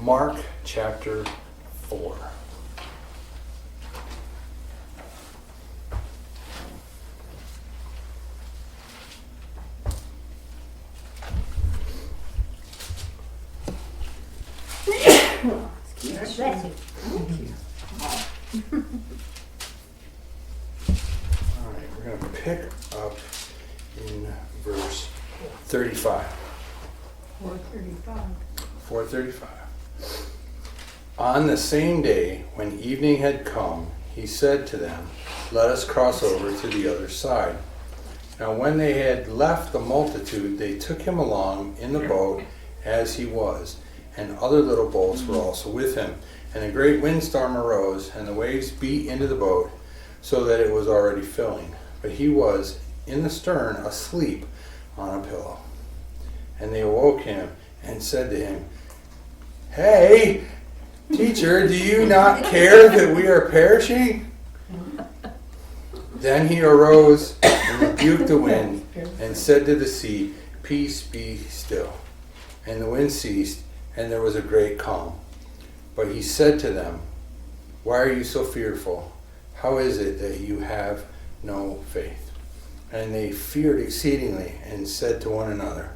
Mark chapter 4. Bless you. All right, we're going to pick up in verse 35. 4:35. 4:35. On the same day, when evening had come, he said to them, "Let us cross over to the other side." Now when they had left the multitude, they took him along in the boat as he was, and other little boats were also with him. And a great windstorm arose, and the waves beat into the boat, so that it was already filling. But he was in the stern, asleep on a pillow. And they awoke him and said to him, "Hey, teacher, do you not care that we are perishing?" Then he arose and rebuked the wind and said to the sea, "Peace, be still." And the wind ceased, and there was a great calm. But he said to them, "Why are you so fearful? How is it that you have no faith?" And they feared exceedingly and said to one another,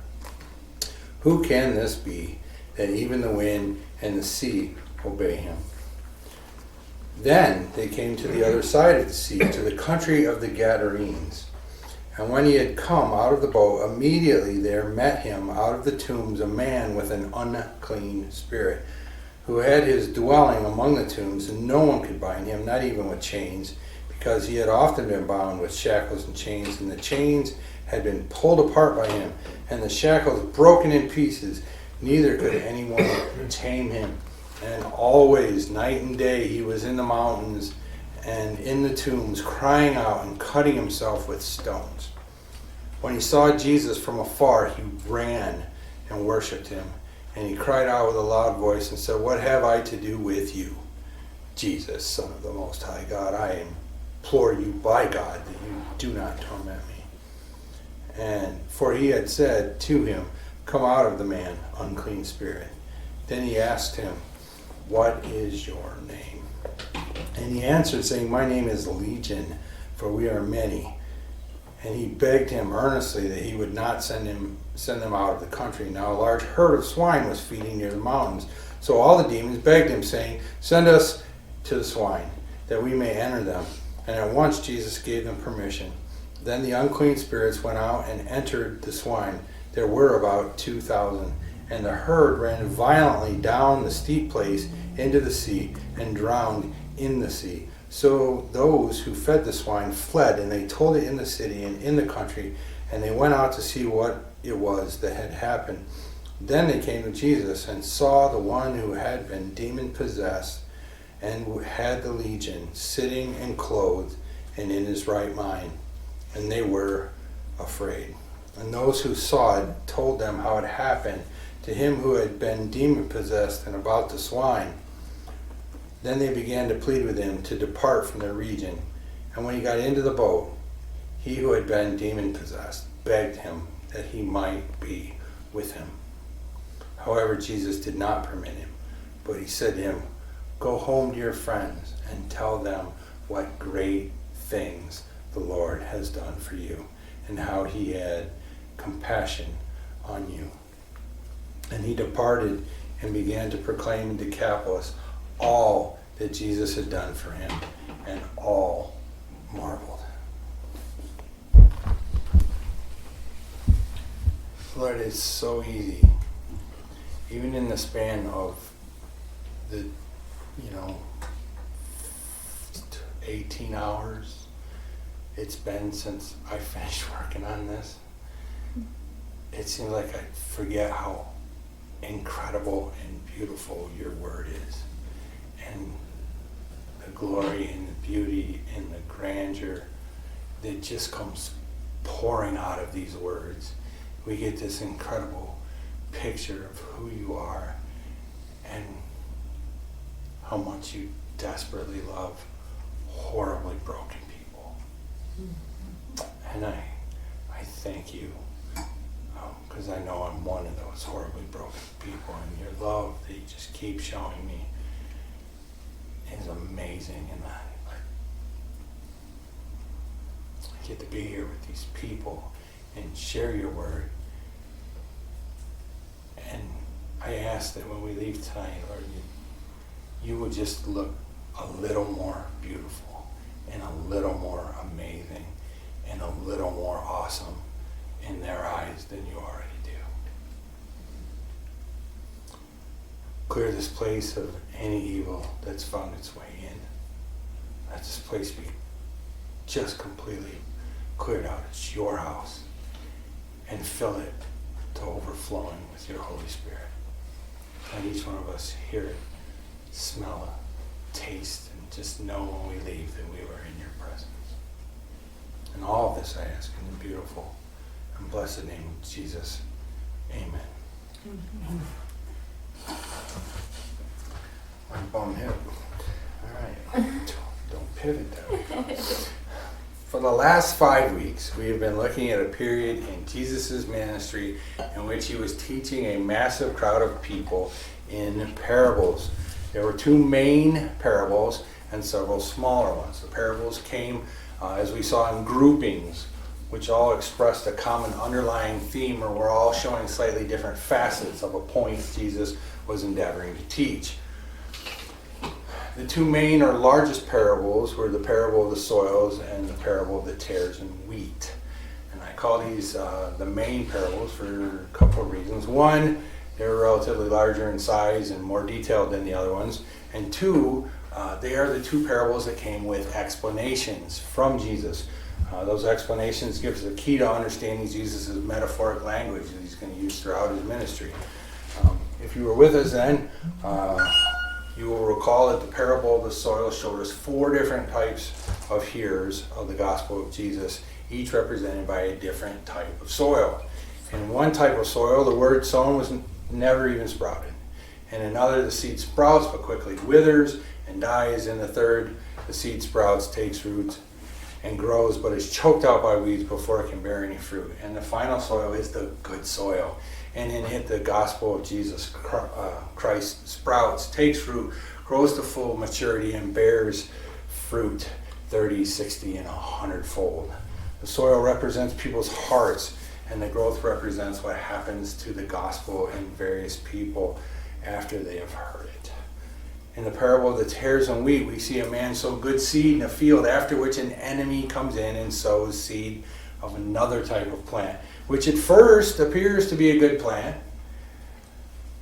"Who can this be, that even the wind and the sea obey him?" Then they came to the other side of the sea, to the country of the Gadarenes. And when he had come out of the boat, immediately there met him out of the tombs a man with an unclean spirit, who had his dwelling among the tombs, and no one could bind him, not even with chains, because he had often been bound with shackles and chains, and the chains had been pulled apart by him, and the shackles broken in pieces. Neither could anyone tame him. And always, night and day, he was in the mountains and in the tombs, crying out and cutting himself with stones. When he saw Jesus from afar, he ran and worshipped him. And he cried out with a loud voice and said, "What have I to do with you, Jesus, Son of the Most High God? I implore you by God that you do not torment me." And for he had said to him, "Come out of the man, unclean spirit." Then he asked him, "What is your name?" And he answered, saying, "My name is Legion, for we are many." And he begged him earnestly that he would not send them out of the country. Now a large herd of swine was feeding near the mountains. So all the demons begged him, saying, "Send us to the swine, that we may enter them." And at once Jesus gave them permission. Then the unclean spirits went out and entered the swine. There were about 2,000. And the herd ran violently down the steep place into the sea and drowned in the sea. So those who fed the swine fled, and they told it in the city and in the country, and they went out to see what it was that had happened. Then they came to Jesus and saw the one who had been demon-possessed and had the legion sitting and clothed and in his right mind, and they were afraid. And those who saw it told them how it happened to him who had been demon-possessed and about the swine. Then they began to plead with him to depart from their region. And when he got into the boat, he who had been demon-possessed begged him that he might be with him. However, Jesus did not permit him, but he said to him, "Go home to your friends and tell them what great things the Lord has done for you, and how he had compassion on you." And he departed and began to proclaim in Decapolis all that Jesus had done for him, and all marveled. Lord, it's so easy, even in the span of the, 18 hours it's been since I finished working on this. It seems like I forget how incredible and beautiful your word is, and the glory and the beauty and the grandeur that just comes pouring out of these words. We get this incredible picture of who you are and how much you desperately love horribly broken people. And I thank you because I know I'm one of those horribly broken people, and your love that you just keep showing me is amazing, and I get to be here with these people and share your word. And I ask that when we leave tonight, Lord, you would just look a little more beautiful and a little more amazing and a little more awesome in their eyes than you already do. Clear this place of any evil that's found its way in. Let this place be just completely cleared out. It's your house. And fill it to overflowing with your Holy Spirit. Let each one of us hear it, smell it, taste, and just know when we leave that we were in your presence. And all of this I ask in the beautiful and blessed name of Jesus. Amen. I'm bum hip. All right. Don't pivot though. For the last 5 weeks, we have been looking at a period in Jesus' ministry in which he was teaching a massive crowd of people in parables. There were 2 main parables and several smaller ones. The parables came, as we saw, in groupings, which all expressed a common underlying theme, or were all showing slightly different facets of a point Jesus was endeavoring to teach. The 2 main or largest parables were the parable of the soils and the parable of the tares and wheat. And I call these the main parables for a couple of reasons. One, they're relatively larger in size and more detailed than the other ones. And 2, they are the 2 parables that came with explanations from Jesus. Those explanations give us a key to understanding Jesus' metaphoric language that he's going to use throughout his ministry. If you were with us then, you will recall that the parable of the soil showed us 4 different types of hearers of the gospel of Jesus, each represented by a different type of soil. In one type of soil, the word sown was never even sprouted. In another, the seed sprouts but quickly withers and dies. In the third, the seed sprouts, takes root, and grows, but is choked out by weeds before it can bear any fruit. And the final soil is the good soil. And in it, the gospel of Jesus Christ sprouts, takes root, grows to full maturity, and bears fruit 30, 60, and 100-fold. The soil represents people's hearts, and the growth represents what happens to the gospel in various people after they have heard it. In the parable of the tares and wheat, we see a man sow good seed in a field, after which an enemy comes in and sows seed of another type of plant, which at first appears to be a good plant,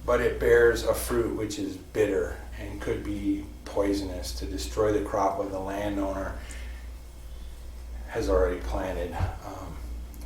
but it bears a fruit which is bitter and could be poisonous to destroy the crop of the landowner has already planted.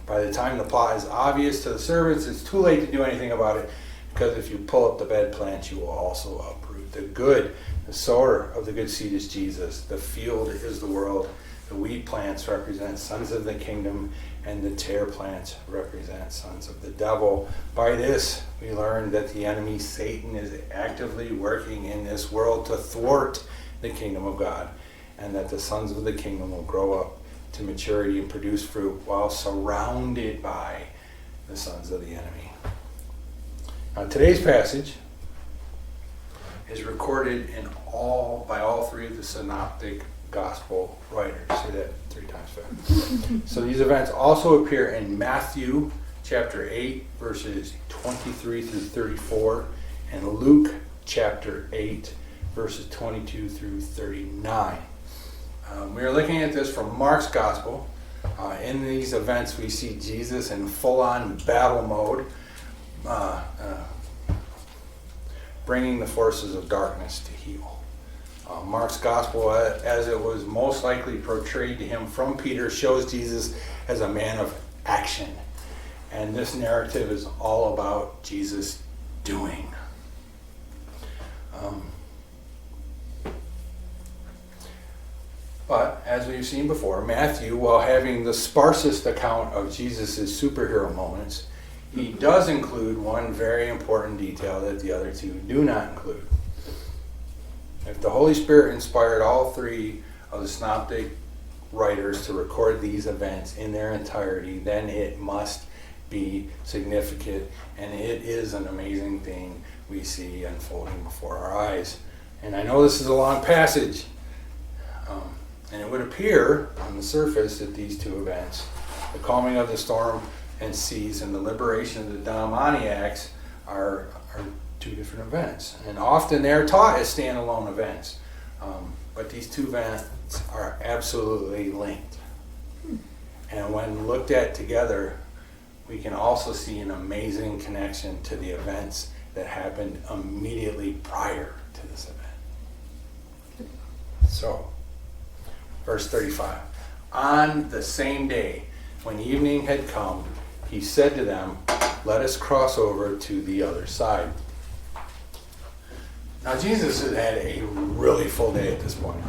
By the time the plot is obvious to the servants, it's too late to do anything about it, because if you pull up the bad plant, you will also uproot the good. The sower of the good seed is Jesus. The field is the world. The wheat plants represent sons of the kingdom, and the tare plants represent sons of the devil. By this, we learn that the enemy, Satan, is actively working in this world to thwart the kingdom of God, and that the sons of the kingdom will grow up to maturity and produce fruit while surrounded by the sons of the enemy. Now, today's passage is recorded by all 3 of the synoptic gospel writers. Say that 3 times fast. So these events also appear in Matthew chapter 8, verses 23 through 34, and Luke chapter 8, verses 22 through 39. We are looking at this from Mark's gospel. In these events, we see Jesus in full-on battle mode, bringing the forces of darkness to heel. Mark's gospel, as it was most likely portrayed to him from Peter, shows Jesus as a man of action. And this narrative is all about Jesus doing. But, as we've seen before, Matthew, while having the sparsest account of Jesus' superhero moments, he does include one very important detail that the other 2 do not include. If the Holy Spirit inspired all 3 of the synoptic writers to record these events in their entirety, then it must be significant, and it is an amazing thing we see unfolding before our eyes. And I know this is a long passage, and it would appear on the surface that these two events, the calming of the storm and seas and the liberation of the demoniacs, are two different events. And often they're taught as standalone events. But these two events are absolutely linked. And when looked at together, we can also see an amazing connection to the events that happened immediately prior to this event. So, verse 35. On the same day, when evening had come, he said to them, "Let us cross over to the other side." Now, Jesus has had a really full day at this point.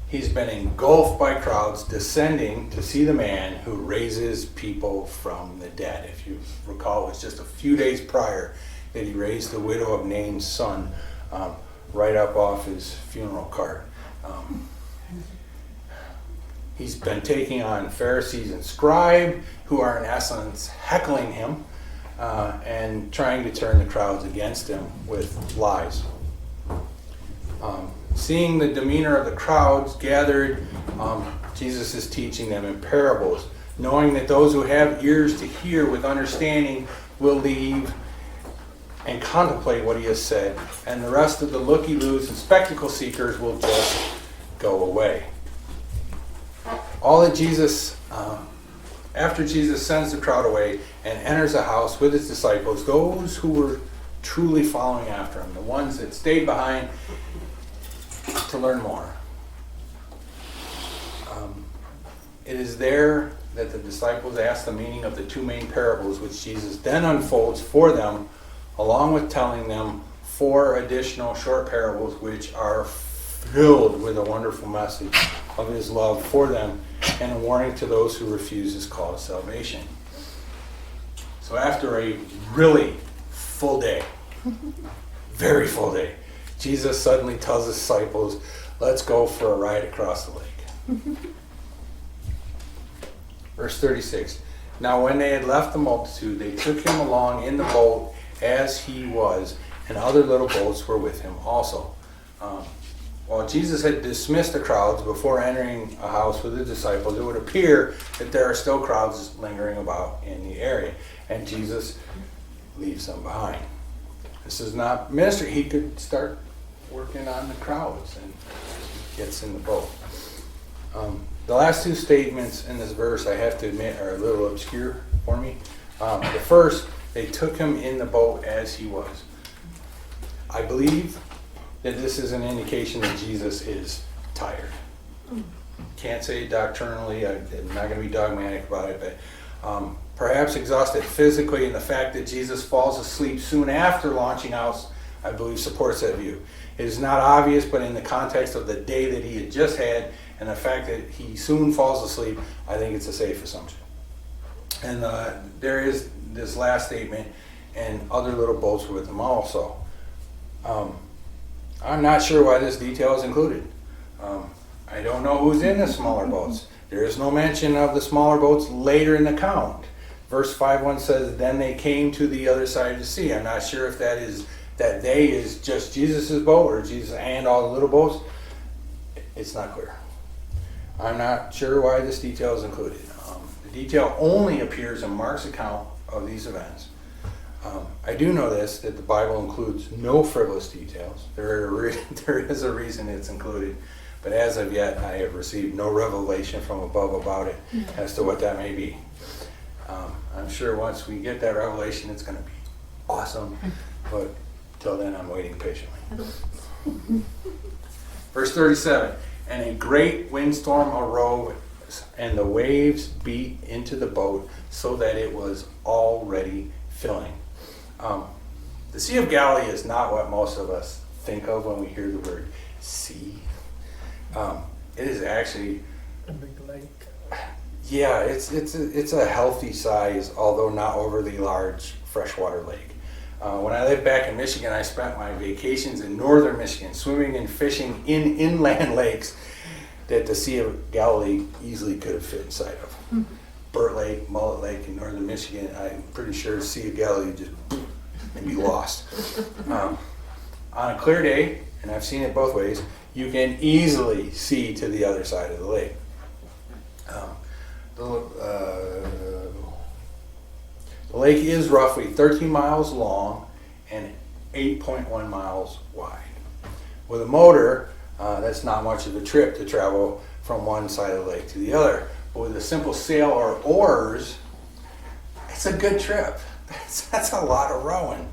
He's been engulfed by crowds descending to see the man who raises people from the dead. If you recall, it was just a few days prior that he raised the widow of Nain's son right up off his funeral cart. He's been taking on Pharisees and scribes who are in essence heckling him and trying to turn the crowds against him with lies. Seeing the demeanor of the crowds gathered, Jesus is teaching them in parables, knowing that those who have ears to hear with understanding will leave and contemplate what he has said, and the rest of the looky-loos and spectacle seekers will just go away. All that Jesus, after Jesus sends the crowd away and enters a house with his disciples, those who were truly following after him, the ones that stayed behind to learn more. It is there that the disciples ask the meaning of the two main parables, which Jesus then unfolds for them, along with telling them 4 additional short parables, which are filled with a wonderful message of his love for them and a warning to those who refuse his call to salvation. So after a really full day, very full day, Jesus suddenly tells his disciples, "Let's go for a ride across the lake." Verse 36. Now when they had left the multitude, they took him along in the boat as he was, and other little boats were with him also. While Jesus had dismissed the crowds before entering a house with the disciples, it would appear that there are still crowds lingering about in the area, and Jesus leaves them behind. This is not ministry. He could start working on the crowds and gets in the boat. The last 2 statements in this verse, I have to admit, are a little obscure for me. The first, they took him in the boat as he was. I believe that this is an indication that Jesus is tired. Can't say doctrinally, I'm not going to be dogmatic about it, but perhaps exhausted physically, and the fact that Jesus falls asleep soon after launching out, I believe, supports that view. It is not obvious, but in the context of the day that he had just had and the fact that he soon falls asleep, I think it's a safe assumption. And there is this last statement, and other little boats were with him also. I'm not sure why this detail is included. I don't know who's in the smaller boats. There is no mention of the smaller boats later in the account. Verse 5:1 says, "Then they came to the other side of the sea." I'm not sure if that they is just Jesus' boat or Jesus and all the little boats. It's not clear. I'm not sure why this detail is included. The detail only appears in Mark's account of these events. I do know this, that the Bible includes no frivolous details. There is a reason it's included, but as of yet, I have received no revelation from above about it as to what that may be. I'm sure once we get that revelation, it's going to be awesome, but till then, I'm waiting patiently. Verse 37, "And a great windstorm arose, and the waves beat into the boat, so that it was already filling." The Sea of Galilee is not what most of us think of when we hear the word sea. It is actually A big lake. Yeah, it's a healthy size, although not overly large freshwater lake. When I lived back in Michigan, I spent my vacations in northern Michigan, swimming and fishing in inland lakes that the Sea of Galilee easily could have fit inside of. Burt Lake, Mullet Lake in northern Michigan, I'm pretty sure Sea of Galilee just and be lost. On a clear day, and I've seen it both ways, you can easily see to the other side of the lake. The lake is roughly 13 miles long and 8.1 miles wide. With a motor, that's not much of a trip to travel from one side of the lake to the other. But with a simple sail or oars, it's a good trip. That's a lot of rowing.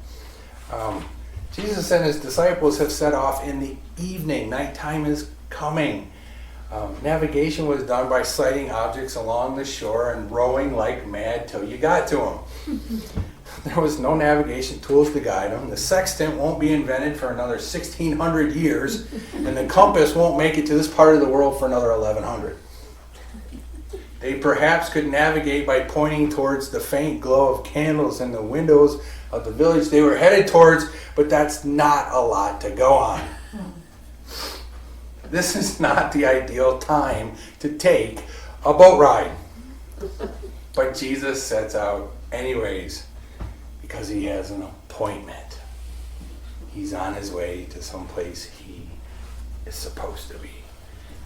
Jesus and his disciples have set off in the evening. Nighttime is coming. Navigation was done by sighting objects along the shore and rowing like mad till you got to them. There was no navigation tools to guide them. The sextant won't be invented for another 1,600 years, and the compass won't make it to this part of the world for another 1,100. They perhaps could navigate by pointing towards the faint glow of candles in the windows of the village they were headed towards, but that's not a lot to go on. This is not the ideal time to take a boat ride. But Jesus sets out anyways because he has an appointment. He's on his way to someplace he is supposed to be.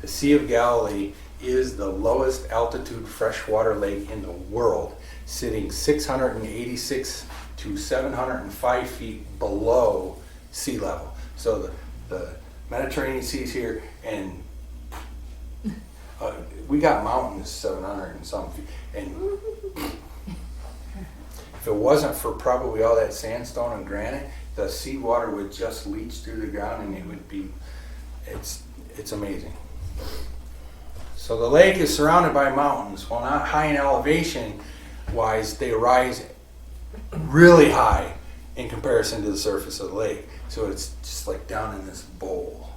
The Sea of Galilee is the lowest altitude freshwater lake in the world, sitting 686 to 705 feet below sea level. So the Mediterranean Sea's here, and we got mountains 700 and some feet. And if it wasn't for probably all that sandstone and granite, the seawater would just leach through the ground, and it would be, it's amazing. So the lake is surrounded by mountains. While not high in elevation wise, they rise really high in comparison to the surface of the lake. So it's just like down in this bowl.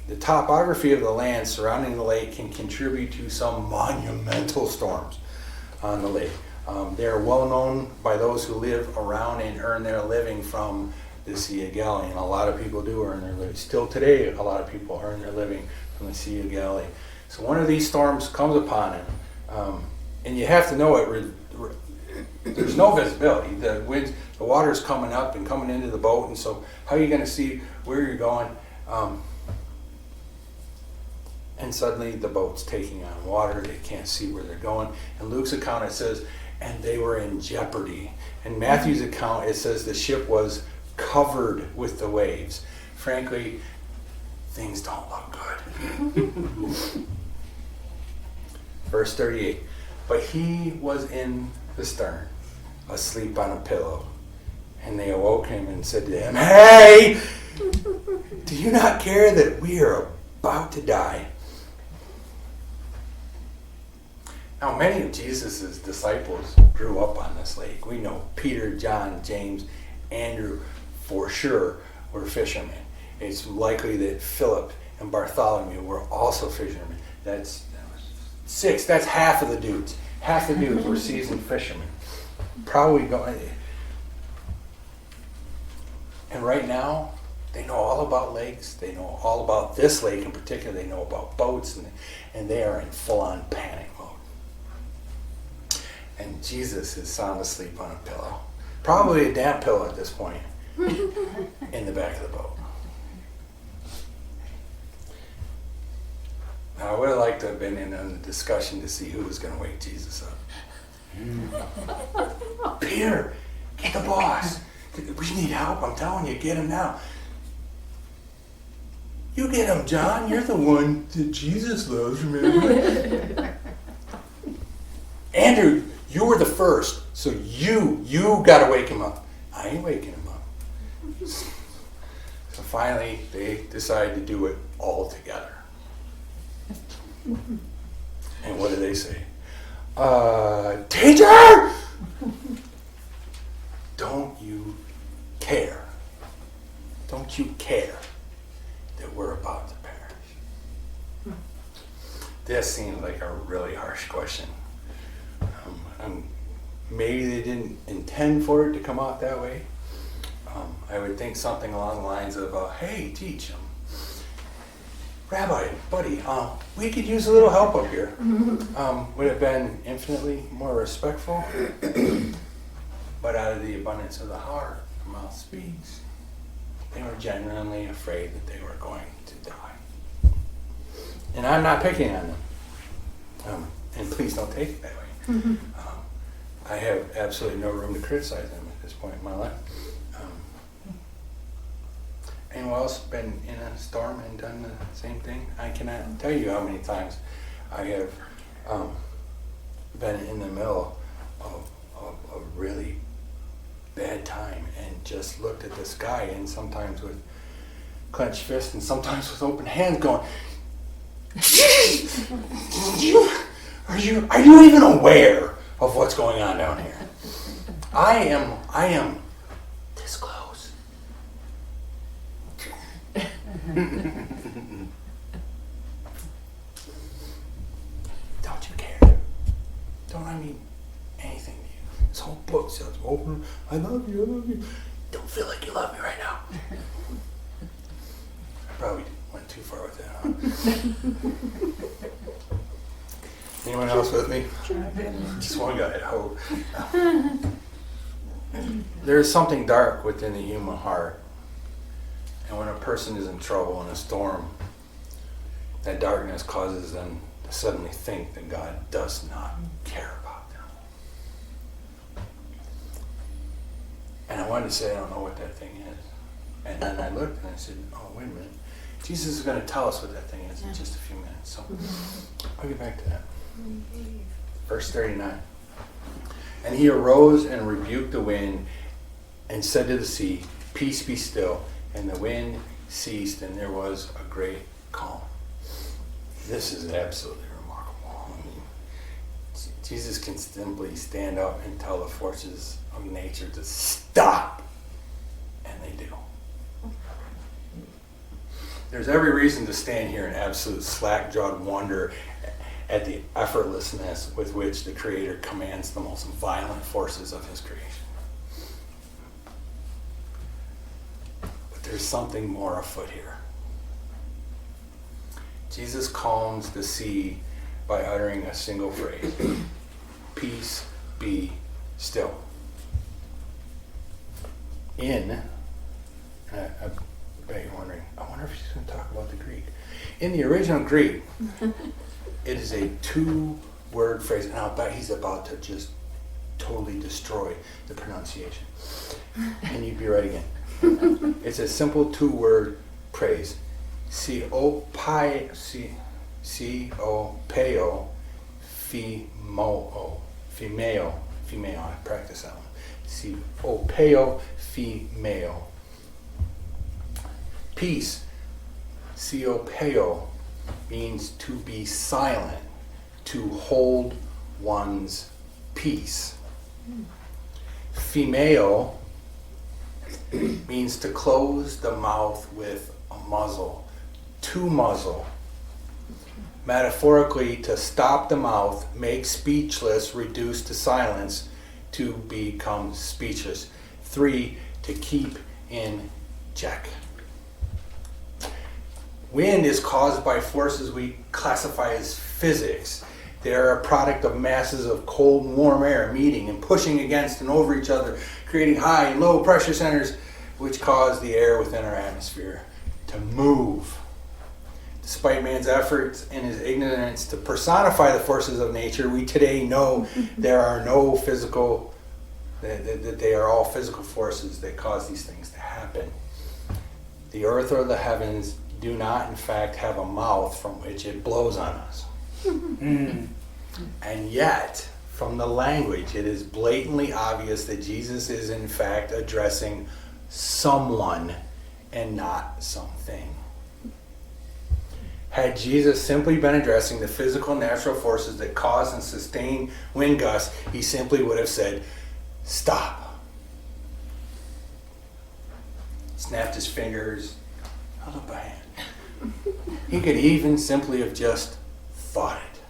The topography of the land surrounding the lake can contribute to some monumental storms on the lake. They are well known by those who live around and earn their living from the Sea of Galilee, and a lot of people do earn their living. Still today, a lot of people earn their living from the Sea of Galilee. So one of these storms comes upon it, and you have to know it. There's no visibility. The winds, the water's coming up and coming into the boat, and so how are you going to see where you're going? And suddenly the boat's taking on water. They can't see where they're going. In Luke's account, it says, and they were in jeopardy. In Matthew's account, it says the ship was covered with the waves. Frankly, things don't look good. Verse 38, but he was in the stern, asleep on a pillow. And they awoke him and said to him, hey, do you not care that we are about to die? Now, many of Jesus' disciples grew up on this lake. We know Peter, John, James, Andrew, for sure, were fishermen. It's likely that Philip and Bartholomew were also fishermen. That's 6. That's half of the dudes. Half the dudes were seasoned fishermen. Probably going. And right now, they know all about lakes. They know all about this lake in particular. They know about boats, and they are in full-on panic mode. And Jesus is sound asleep on a pillow. Probably a damp pillow at this point in the back of the boat. Now, I would have liked to have been in on the discussion to see who was going to wake Jesus up. Peter, get the boss. We need help. I'm telling you, get him now. You get him, John. You're the one that Jesus loves, remember? Andrew, you were the first, so you got to wake him up. I ain't waking him up. So finally, they decide to do it all together. And what do they say? Teacher! Don't you care? Don't you care that we're about to perish? This seems like a really harsh question. Maybe they didn't intend for it to come out that way. I would think something along the lines of, hey, teach them. Rabbi, buddy, we could use a little help up here. Would have been infinitely more respectful, but out of the abundance of the heart, the mouth speaks. They were genuinely afraid that they were going to die. And I'm not picking on them. And please don't take it that way. I have absolutely no room to criticize them at this point in my life. Anyone else been in a storm and done the same thing? I cannot tell you how many times I have been in the middle of a really bad time and just looked at the sky, and sometimes with clenched fists and sometimes with open hands going, are you even aware of what's going on down here? I am this close. Don't you care? Don't I mean anything to you? This whole book says, "Open, I love you, I love you." Don't feel like you love me right now. I probably went too far with that, huh? Anyone else with me? Just one guy, I hope. There is something dark within the human heart. And when a person is in trouble in a storm, that darkness causes them to suddenly think that God does not care about them. And I wanted to say, I don't know what that thing is. And then I looked and I said, oh, wait a minute. Jesus is going to tell us what that thing is in just a few minutes. So I'll get back to that. Verse 39. And he arose and rebuked the wind and said to the sea, "Peace, be still." And the wind ceased, and there was a great calm. This is absolutely remarkable. I mean, Jesus can simply stand up and tell the forces of nature to stop, and they do. There's every reason to stand here in absolute slack-jawed wonder at the effortlessness with which the Creator commands the most violent forces of his creation. But there's something more afoot here. Jesus calms the sea by uttering a single phrase: "Peace, be still." I bet you're wondering, I wonder if he's going to talk about the Greek. In the original Greek, it is a two-word phrase, and I'll bet he's about to just totally destroy the pronunciation. And you'd be right again. It's a simple two-word phrase. Phimeo, I practice that one. Phimeo. Peace, Siopeo, means to be silent, to hold one's peace. Phimeo means to close the mouth with a muzzle, to muzzle. Metaphorically, to stop the mouth, make speechless, reduce to silence, to become speechless. 3, to keep in check. Wind is caused by forces we classify as physics. They are a product of masses of cold and warm air meeting and pushing against and over each other, creating high and low pressure centers, which cause the air within our atmosphere to move. Despite man's efforts and his ignorance to personify the forces of nature, we today know there are no physical, that they are all physical forces that cause these things to happen. The earth or the heavens do not, in fact, have a mouth from which it blows on us. And yet, from the language, it is blatantly obvious that Jesus is, in fact, addressing someone and not something. Had Jesus simply been addressing the physical natural forces that cause and sustain wind gusts, he simply would have said, "Stop." Snapped his fingers, held up a hand. He could even simply have just thought it.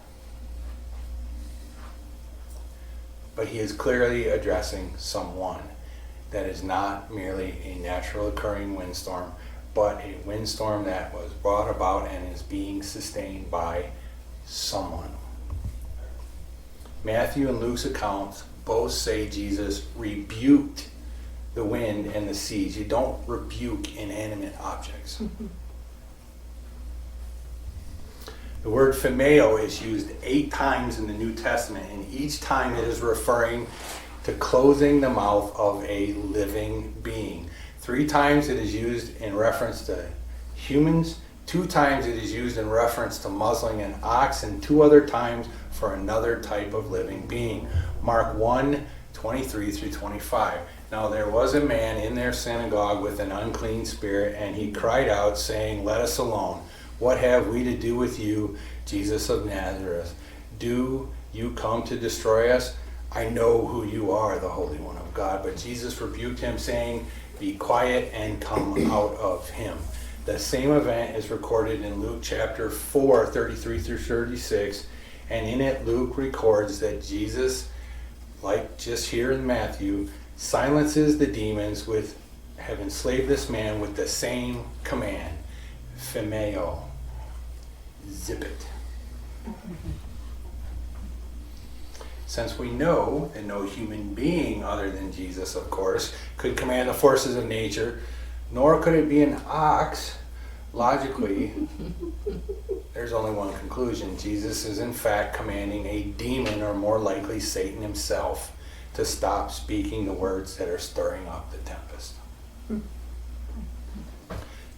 But he is clearly addressing someone. That is not merely a natural occurring windstorm, but a windstorm that was brought about and is being sustained by someone. Matthew and Luke's accounts both say Jesus rebuked the wind and the seas. You don't rebuke inanimate objects. The word phimeo is used 8 times in the New Testament, and each time it is referring to closing the mouth of a living being. 3 times it is used in reference to humans, 2 times it is used in reference to muzzling an ox, and 2 other times for another type of living being. Mark 1:23-25. Now there was a man in their synagogue with an unclean spirit, and he cried out, saying, "Let us alone. What have we to do with you, Jesus of Nazareth? Do you come to destroy us? I know who you are, the Holy One of God." But Jesus rebuked him, saying, "Be quiet and come out of him." The same event is recorded in Luke chapter 4, 33-36, and in it Luke records that Jesus, like just here in Matthew, silences the demons with have enslaved this man with the same command, phimeo, zip it. Since we know that no human being other than Jesus, of course, could command the forces of nature, nor could it be an ox, logically, there's only one conclusion. Jesus is in fact commanding a demon, or more likely Satan himself, to stop speaking the words that are stirring up the tempest.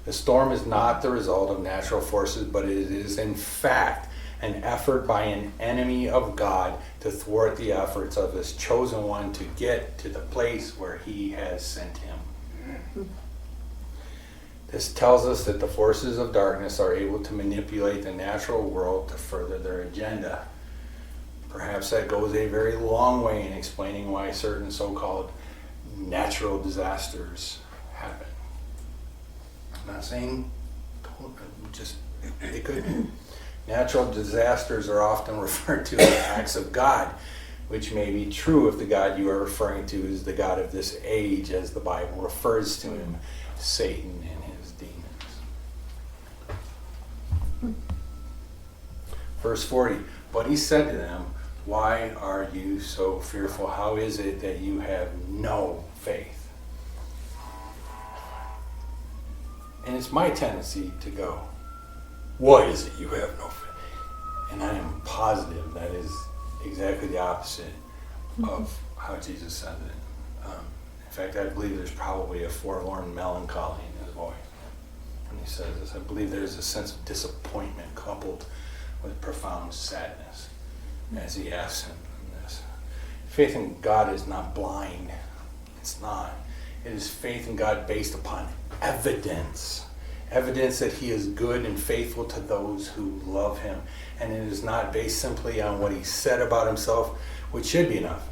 The storm is not the result of natural forces, but it is in fact an effort by an enemy of God to thwart the efforts of his chosen one to get to the place where he has sent him. This tells us that the forces of darkness are able to manipulate the natural world to further their agenda. Perhaps that goes a very long way in explaining why certain so-called natural disasters happen. I'm not saying just it could. Natural disasters are often referred to as acts of God, which may be true if the God you are referring to is the God of this age, as the Bible refers to him, Satan and his demons. Verse 40, "But he said to them, 'Why are you so fearful? How is it that you have no faith?'" And it's my tendency to go, "Why is it you have no faith?" And I am positive that is exactly the opposite of how Jesus said it. In fact, I believe there's probably a forlorn melancholy in his voice when he says this. I believe there's a sense of disappointment coupled with profound sadness as he asks him this. Faith in God is not blind. It's not. It is faith in God based upon evidence. Evidence that he is good and faithful to those who love him. And it is not based simply on what he said about himself, which should be enough.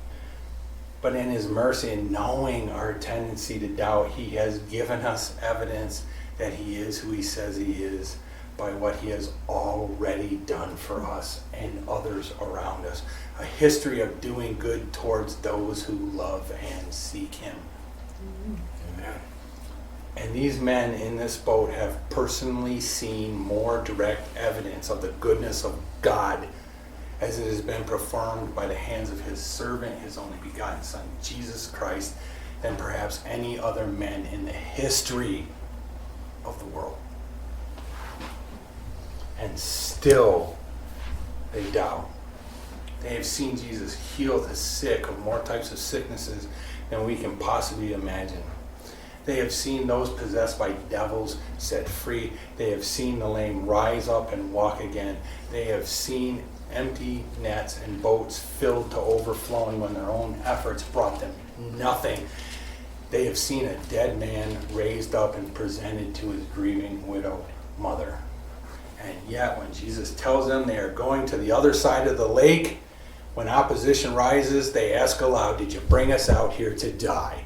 But in his mercy and knowing our tendency to doubt, he has given us evidence that he is who he says he is by what he has already done for us and others around us. A history of doing good towards those who love and seek him. Amen. And these men in this boat have personally seen more direct evidence of the goodness of God as it has been performed by the hands of his servant, his only begotten Son, Jesus Christ, than perhaps any other men in the history of the world. And still they doubt. They have seen Jesus heal the sick of more types of sicknesses than we can possibly imagine. They have seen those possessed by devils set free. They have seen the lame rise up and walk again. They have seen empty nets and boats filled to overflowing when their own efforts brought them nothing. They have seen a dead man raised up and presented to his grieving widow mother. And yet when Jesus tells them they are going to the other side of the lake, when opposition rises, they ask aloud, "Did you bring us out here to die?"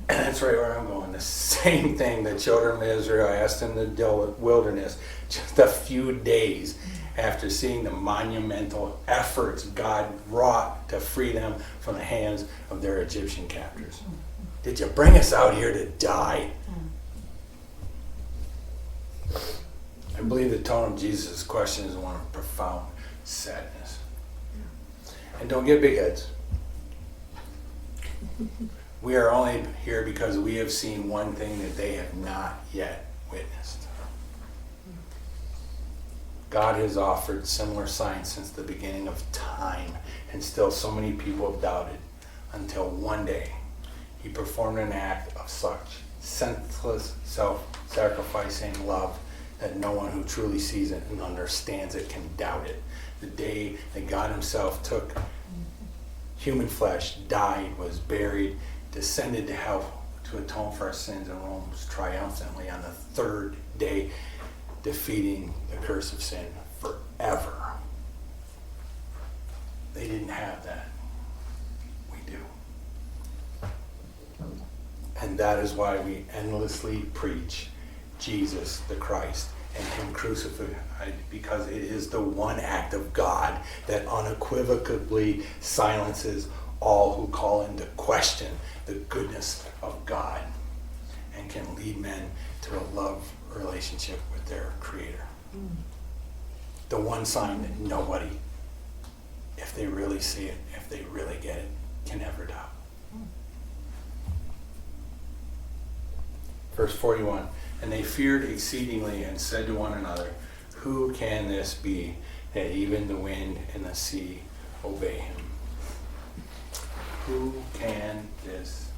And that's right where I'm going. The same thing the children of Israel asked in the wilderness just a few days after seeing the monumental efforts God wrought to free them from the hands of their Egyptian captors. Did you bring us out here to die? I believe the tone of Jesus' question is one of profound sadness. And don't get big heads. We are only here because we have seen one thing that they have not yet witnessed. God has offered similar signs since the beginning of time, and still so many people have doubted, until one day he performed an act of such senseless, self-sacrificing love that no one who truly sees it and understands it can doubt it. The day that God himself took human flesh, died, was buried, descended to hell to atone for our sins, and rose triumphantly on the third day, defeating the curse of sin forever. They didn't have that. We do. And that is why we endlessly preach Jesus the Christ and him crucified, because it is the one act of God that unequivocally silences all who call into question the goodness of God and can lead men to a love relationship with their Creator. The one sign that nobody, if they really see it, if they really get it, can ever doubt. Verse 41, and they feared exceedingly and said to one another, who can this be that even the wind and the sea obey him? Who can this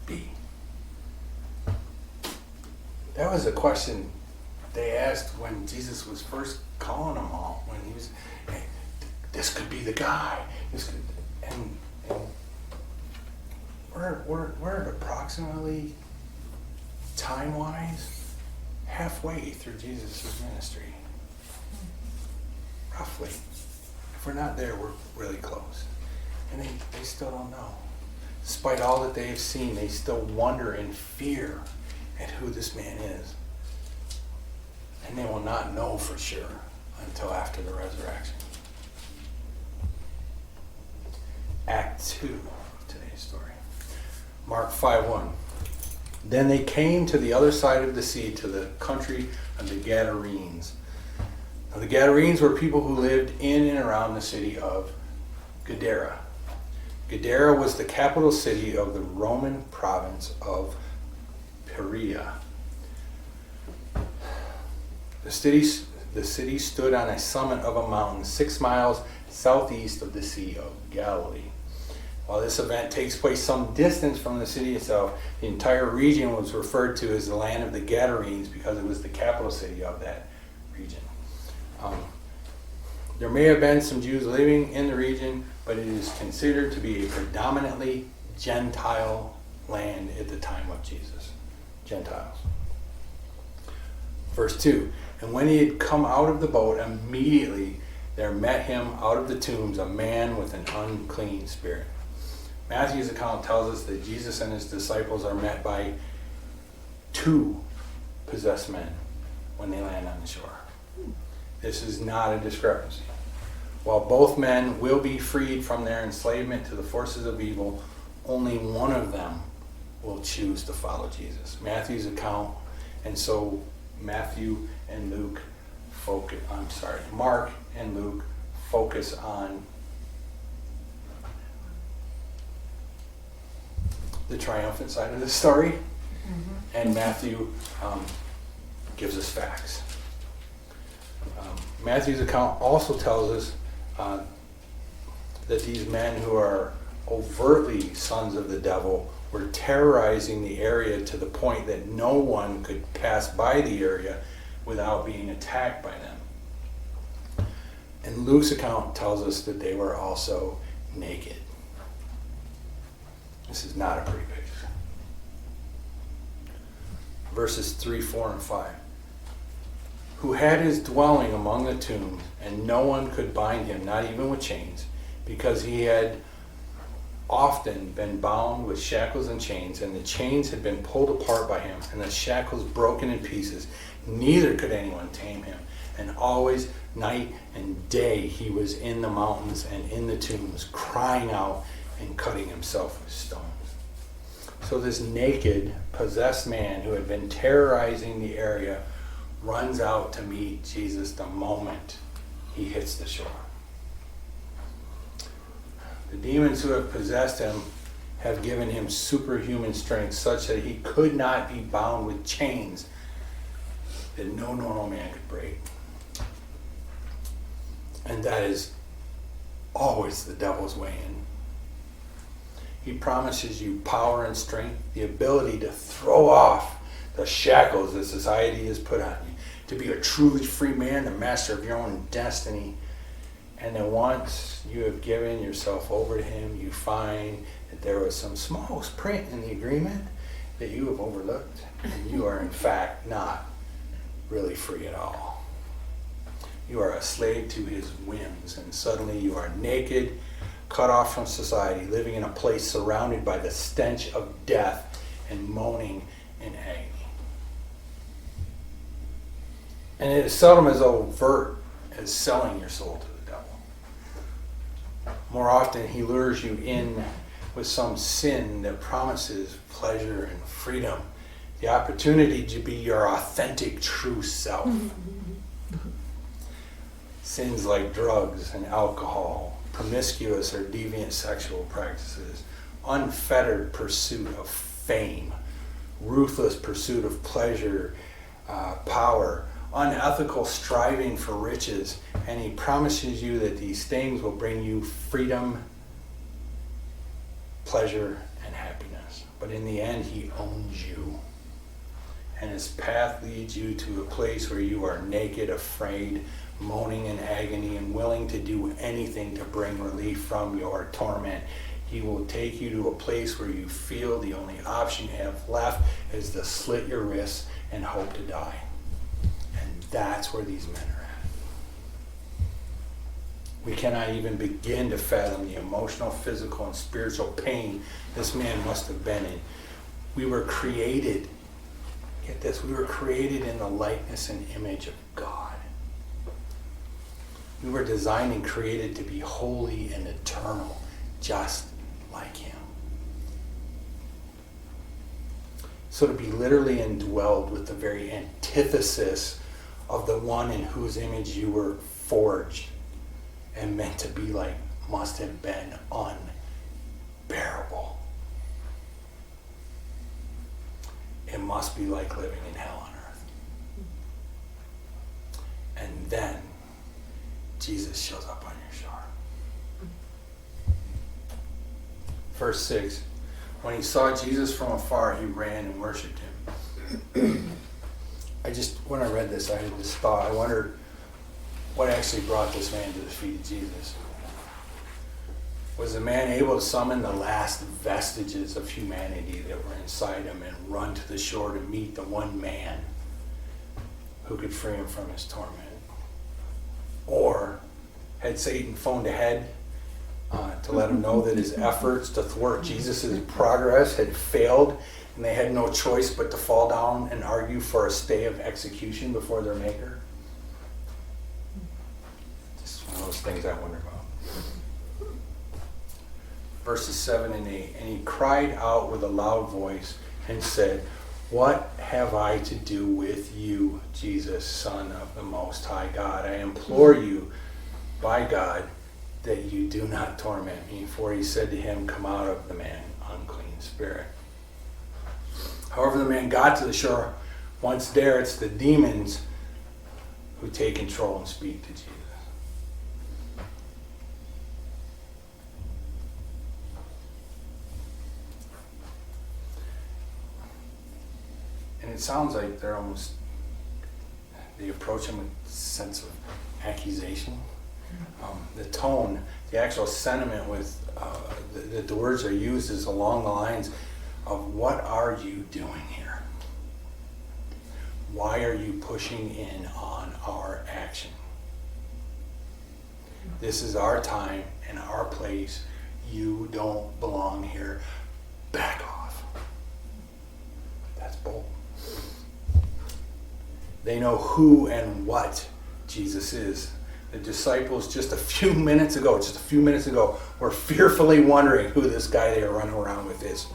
be? That was a question they asked when Jesus was first calling them all. When he was, hey, this could be the guy. This could, and we're at approximately, time-wise, halfway through Jesus' ministry. Roughly. If we're not there, we're really close. And they still don't know. Despite all that they've seen, they still wonder and fear at who this man is. And they will not know for sure until after the resurrection. Act 2 of today's story. Mark 5:1. Then they came to the other side of the sea, to the country of the Gadarenes. Now, the Gadarenes were people who lived in and around the city of Gadara. Gadara was the capital city of the Roman province of Perea. The city stood on a summit of a mountain 6 miles southeast of the Sea of Galilee. While this event takes place some distance from the city itself, the entire region was referred to as the land of the Gadarenes because it was the capital city of that region. There may have been some Jews living in the region, but it is considered to be a predominantly Gentile land at the time of Jesus. Gentiles. Verse 2, and when he had come out of the boat, immediately there met him out of the tombs a man with an unclean spirit. Matthew's account tells us that Jesus and his disciples are met by 2 possessed men when they land on the shore. This is not a discrepancy. While both men will be freed from their enslavement to the forces of evil, only one of them will choose to follow Jesus. Matthew's account, and so Matthew and Luke Mark and Luke focus on the triumphant side of the story, and Matthew gives us facts. Matthew's account also tells us that these men who are overtly sons of the devil were terrorizing the area to the point that no one could pass by the area without being attacked by them. And Luke's account tells us that they were also naked. This is not a pretty picture. Verses 3, 4, and 5. Who had his dwelling among the tombs, and no one could bind him, not even with chains, because he had often been bound with shackles and chains, and the chains had been pulled apart by him, and the shackles broken in pieces. Neither could anyone tame him. And always, night and day, he was in the mountains and in the tombs, crying out and cutting himself with stones. So this naked, possessed man who had been terrorizing the area runs out to meet Jesus the moment he hits the shore. The demons who have possessed him have given him superhuman strength such that he could not be bound with chains that no normal man could break. And that is always the devil's way in. He promises you power and strength, the ability to throw off the shackles that society has put on you, to be a truly free man, the master of your own destiny. And then once you have given yourself over to him, you find that there was some small print in the agreement that you have overlooked, and you are in fact not really free at all. You are a slave to his whims, and suddenly you are naked, cut off from society, living in a place surrounded by the stench of death and moaning and agony. And it is seldom as overt as selling your soul to the devil. More often, he lures you in with some sin that promises pleasure and freedom, the opportunity to be your authentic, true self. Sins like drugs and alcohol, promiscuous or deviant sexual practices, unfettered pursuit of fame, ruthless pursuit of pleasure, power, unethical striving for riches, and he promises you that these things will bring you freedom, pleasure, and happiness. But in the end, he owns you. And his path leads you to a place where you are naked, afraid, moaning in agony, and willing to do anything to bring relief from your torment. He will take you to a place where you feel the only option you have left is to slit your wrists and hope to die. And that's where these men are at. We cannot even begin to fathom the emotional, physical, and spiritual pain this man must have been in. We were created, get this, we were created in the likeness and image of God. We were designed and created to be holy and eternal, just like him. So to be literally indwelled with the very antithesis of the one in whose image you were forged and meant to be like must have been unbearable. It must be like living in hell on earth. And then Jesus shows up on your shore. Verse 6, when he saw Jesus from afar, he ran and worshipped him. When I read this, I had this thought. I wondered what actually brought this man to the feet of Jesus. Was the man able to summon the last vestiges of humanity that were inside him and run to the shore to meet the one man who could free him from his torment? Or had Satan phoned ahead to let him know that his efforts to thwart Jesus' progress had failed, and they had no choice but to fall down and argue for a stay of execution before their maker? Just one of those things I wonder about. Verses 7 and 8, and he cried out with a loud voice and said, "What have I to do with you, Jesus, Son of the Most High God? I implore you, by God, that you do not torment me." For he said to him, "Come out of the man, unclean spirit." However, the man got to the shore. Once there, it's the demons who take control and speak to Jesus. And it sounds like they approach him with a sense of accusation. The tone, the actual sentiment with that the words are used is along the lines of, what are you doing here? Why are you pushing in on our action? This is our time and our place. You don't belong here. Back off. That's bold. They know who and what Jesus is. The disciples just a few minutes ago, were fearfully wondering who this guy they were running around with is.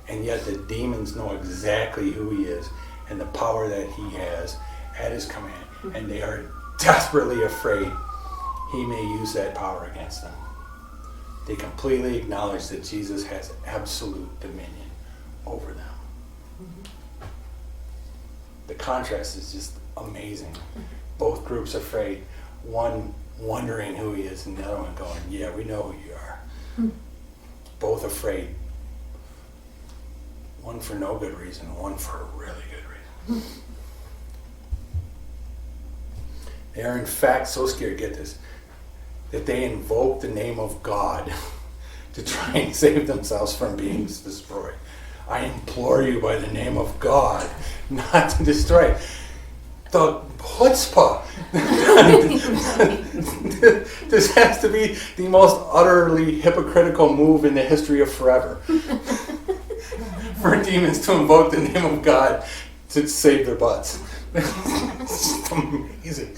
And yet the demons know exactly who he is and the power that he has at his command. And they are desperately afraid he may use that power against them. They completely acknowledge that Jesus has absolute dominion over them. The contrast is just amazing. Both groups afraid. One wondering who he is and the other one going, yeah, we know who you are. Both afraid. One for no good reason, one for a really good reason. They are in fact so scared, get this, that they invoke the name of God to try and save themselves from being destroyed. I implore you by the name of God not to destroy. The chutzpah. This has to be the most utterly hypocritical move in the history of forever. For demons to invoke the name of God to save their butts. It's just amazing.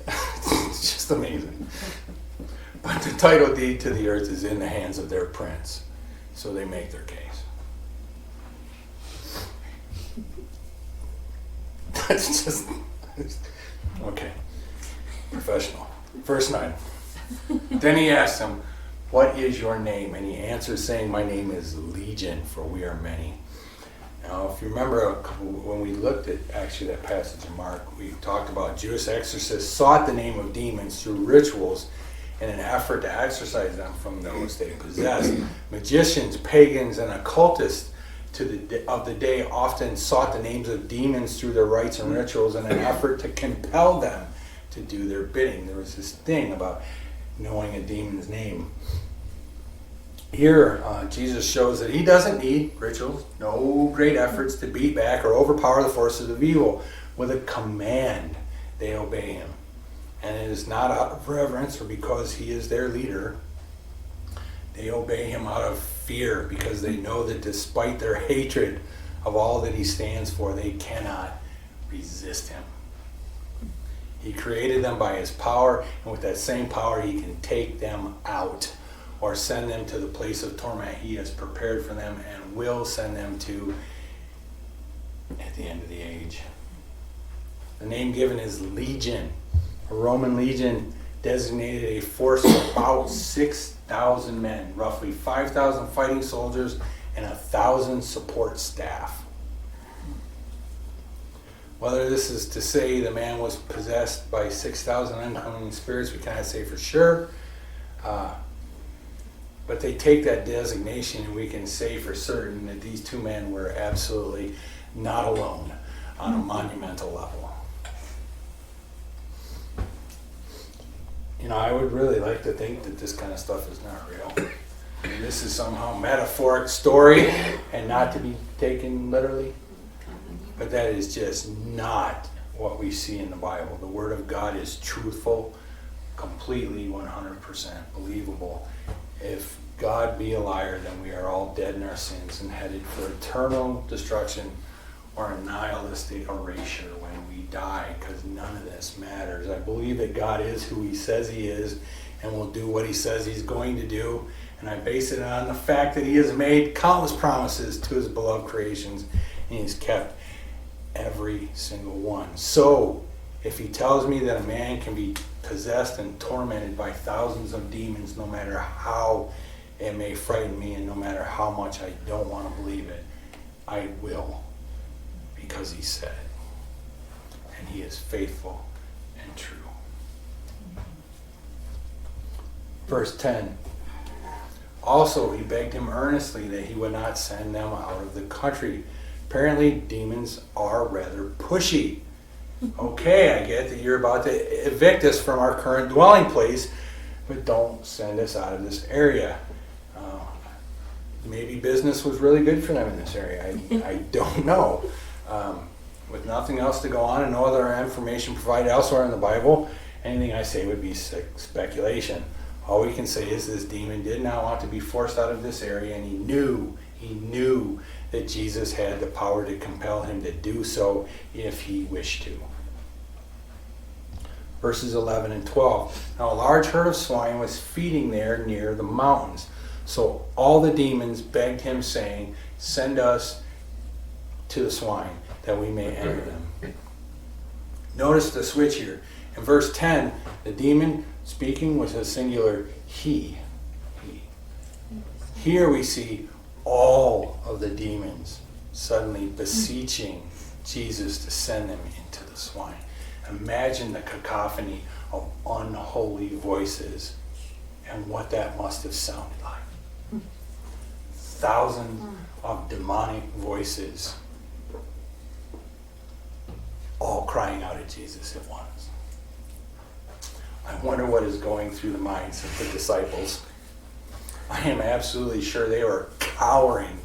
It's just amazing. But the title deed to the earth is in the hands of their prince. So they make their case. That's just... Okay. Professional. Verse 9. Then he asked him, what is your name? And he answers saying, my name is Legion, for we are many. Now, if you remember when we looked at actually that passage in Mark, we talked about Jewish exorcists sought the name of demons through rituals in an effort to exorcise them from those they possessed. Magicians, pagans, and occultists of the day often sought the names of demons through their rites and rituals in an effort to compel them to do their bidding. There was this thing about knowing a demon's name. Here, Jesus shows that he doesn't need rituals, no great efforts to beat back or overpower the forces of evil. With a command, they obey him. And it is not out of reverence or because he is their leader. They obey him out of fear because they know that despite their hatred of all that he stands for, they cannot resist him. He created them by his power, and with that same power he can take them out or send them to the place of torment he has prepared for them and will send them to at the end of the age. The name given is Legion. A Roman legion designated a force of about 6,000 men, roughly 5,000 fighting soldiers and 1,000 support staff. Whether this is to say the man was possessed by 6,000 unclean spirits, we cannot say for sure. But they take that designation, and we can say for certain that these two men were absolutely not alone on a monumental level. You know, I would really like to think that this kind of stuff is not real. And this is somehow metaphoric story and not to be taken literally. But that is just not what we see in the Bible. The Word of God is truthful, completely 100% believable. If God be a liar, then we are all dead in our sins and headed for eternal destruction or a nihilistic erasure when we die, because none of this matters. I believe that God is who he says he is and will do what he says he's going to do. And I base it on the fact that he has made countless promises to his beloved creations and he's kept every single one. So if he tells me that a man can be possessed and tormented by thousands of demons, no matter how it may frighten me and no matter how much I don't want to believe it, I will, because he said it. And he is faithful and true. Verse 10. Also, he begged him earnestly that he would not send them out of the country. Apparently, demons are rather pushy. Okay, I get that you're about to evict us from our current dwelling place, but don't send us out of this area. Maybe business was really good for them in this area. I don't know. With nothing else to go on and no other information provided elsewhere in the Bible, anything I say would be speculation. All we can say is this demon did not want to be forced out of this area, and he knew that Jesus had the power to compel him to do so if he wished to. verses 11 and 12. Now a large herd of swine was feeding there near the mountains. So all the demons begged him, saying, "Send us to the swine, that we may enter them." Notice the switch here. In verse 10, the demon speaking was a singular he. Here we see all of the demons suddenly beseeching Jesus to send them into the swine. Imagine the cacophony of unholy voices and what that must have sounded like. Thousands of demonic voices all crying out at Jesus at once. I wonder what is going through the minds of the disciples. I am absolutely sure they were cowering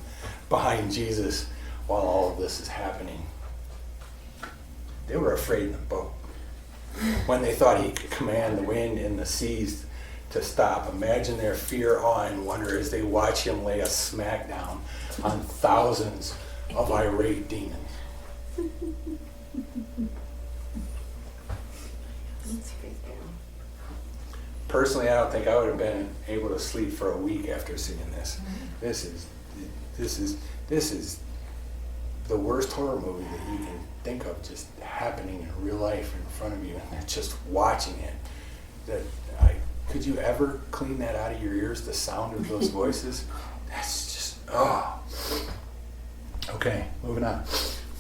behind Jesus while all of this is happening. They were afraid in the boat. When they thought he could command the wind and the seas to stop, imagine their fear, awe, and wonder as they watch him lay a smackdown on thousands of irate demons. Personally, I don't think I would have been able to sleep for a week after seeing this. This is the worst horror movie that you can think of, just happening in real life in front of you, and you're just watching it. Could you ever clean that out of your ears? The sound of those voices. That's just Okay, moving on.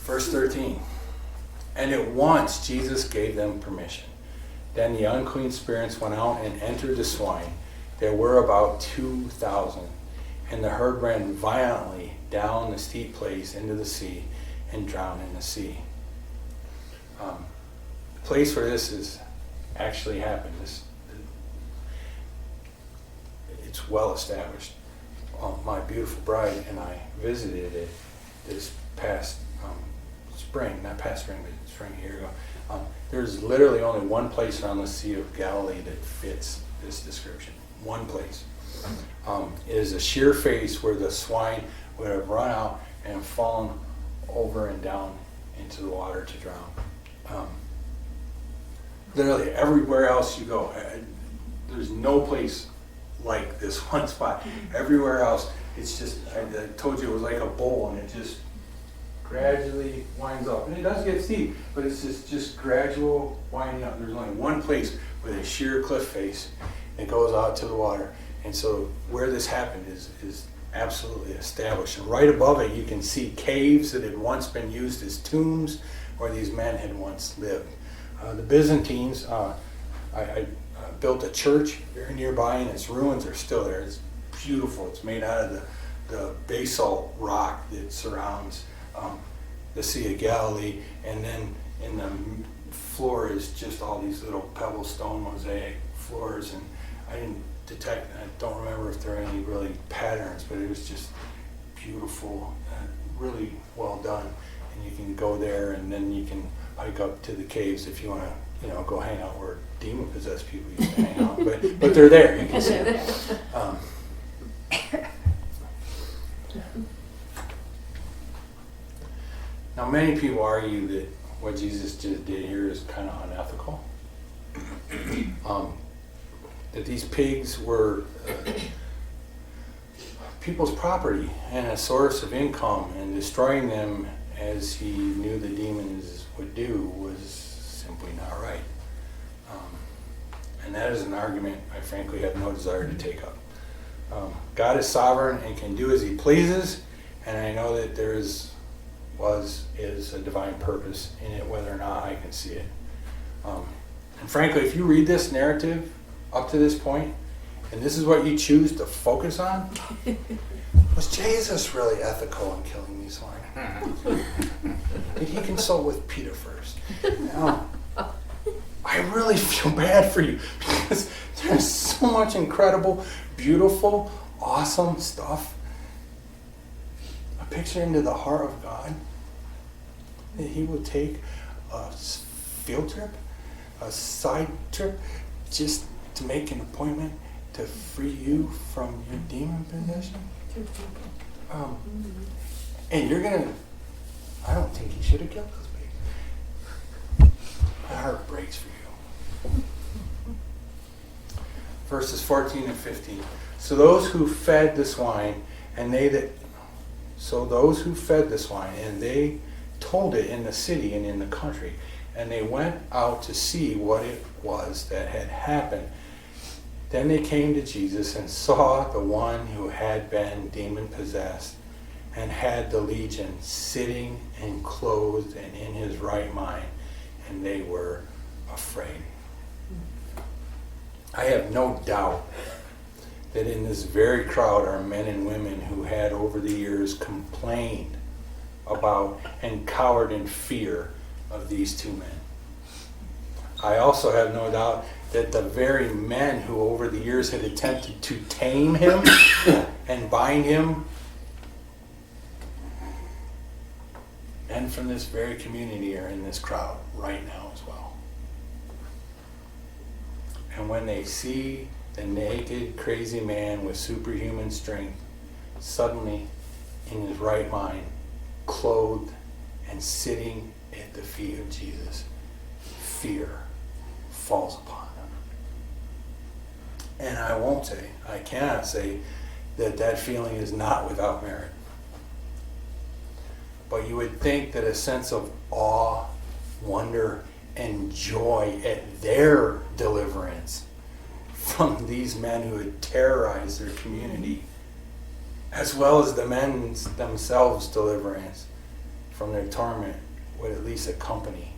Verse 13. And at once Jesus gave them permission. Then the unclean spirits went out and entered the swine. There were about 2,000. And the herd ran violently down the steep place into the sea and drowned in the sea. The place where this has actually happened, it's well established. My beautiful bride and I visited it this past spring, not past spring, but spring a year ago. There's literally only one place around the Sea of Galilee that fits this description. One place. It is a sheer face where the swine would have run out and fallen over and down into the water to drown. Literally everywhere else you go, there's no place like this one spot. Everywhere else, it's just, I told you it was like a bowl, and it just gradually winds up. And it does get steep, but it's just gradual winding up. There's only one place with a sheer cliff face that goes out to the water. And so where this happened is absolutely established. And right above it, you can see caves that had once been used as tombs where these men had once lived. The Byzantines I built a church very nearby, and its ruins are still there. It's beautiful. It's made out of the basalt rock that surrounds the Sea of Galilee, and then in the floor is just all these little pebble stone mosaic floors. And I don't remember if there are any really patterns, but it was just beautiful, really well done. And you can go there, and then you can hike up to the caves if you want to, go hang out where demon-possessed people used to hang out. But they're there. You can see them. Now, many people argue that what Jesus just did here is kind of unethical. That these pigs were people's property and a source of income, and destroying them as he knew the demons would do was simply not right. And that is an argument I frankly have no desire to take up. God is sovereign and can do as he pleases, and I know that there is a divine purpose in it, whether or not I can see it. And frankly, if you read this narrative up to this point, and this is what you choose to focus on, was Jesus really ethical in killing these swine? Did he consult with Peter first? Now, I really feel bad for you, because there's so much incredible, beautiful, awesome stuff. A picture into the heart of God, that he will take a field trip, a side trip, just to make an appointment to free you from your demon possession. And I don't think he should have killed those babies. My heart breaks for you. Verses 14 and 15. So those who fed the swine, and they told it in the city and in the country, and they went out to see what it was that had happened. Then they came to Jesus and saw the one who had been demon-possessed and had the legion sitting and clothed and in his right mind, and they were afraid. I have no doubt that in this very crowd are men and women who had over the years complained about and cowered in fear of these two men. I also have no doubt that the very men who over the years had attempted to tame him and bind him, and from this very community, are in this crowd right now as well. And when they see the naked, crazy man with superhuman strength, suddenly in his right mind, clothed and sitting at the feet of Jesus, fear falls upon them. And I cannot say that feeling is not without merit. But you would think that a sense of awe, wonder, and joy at their deliverance from these men who had terrorized their community, as well as the men themselves' deliverance from their torment, would at least accompany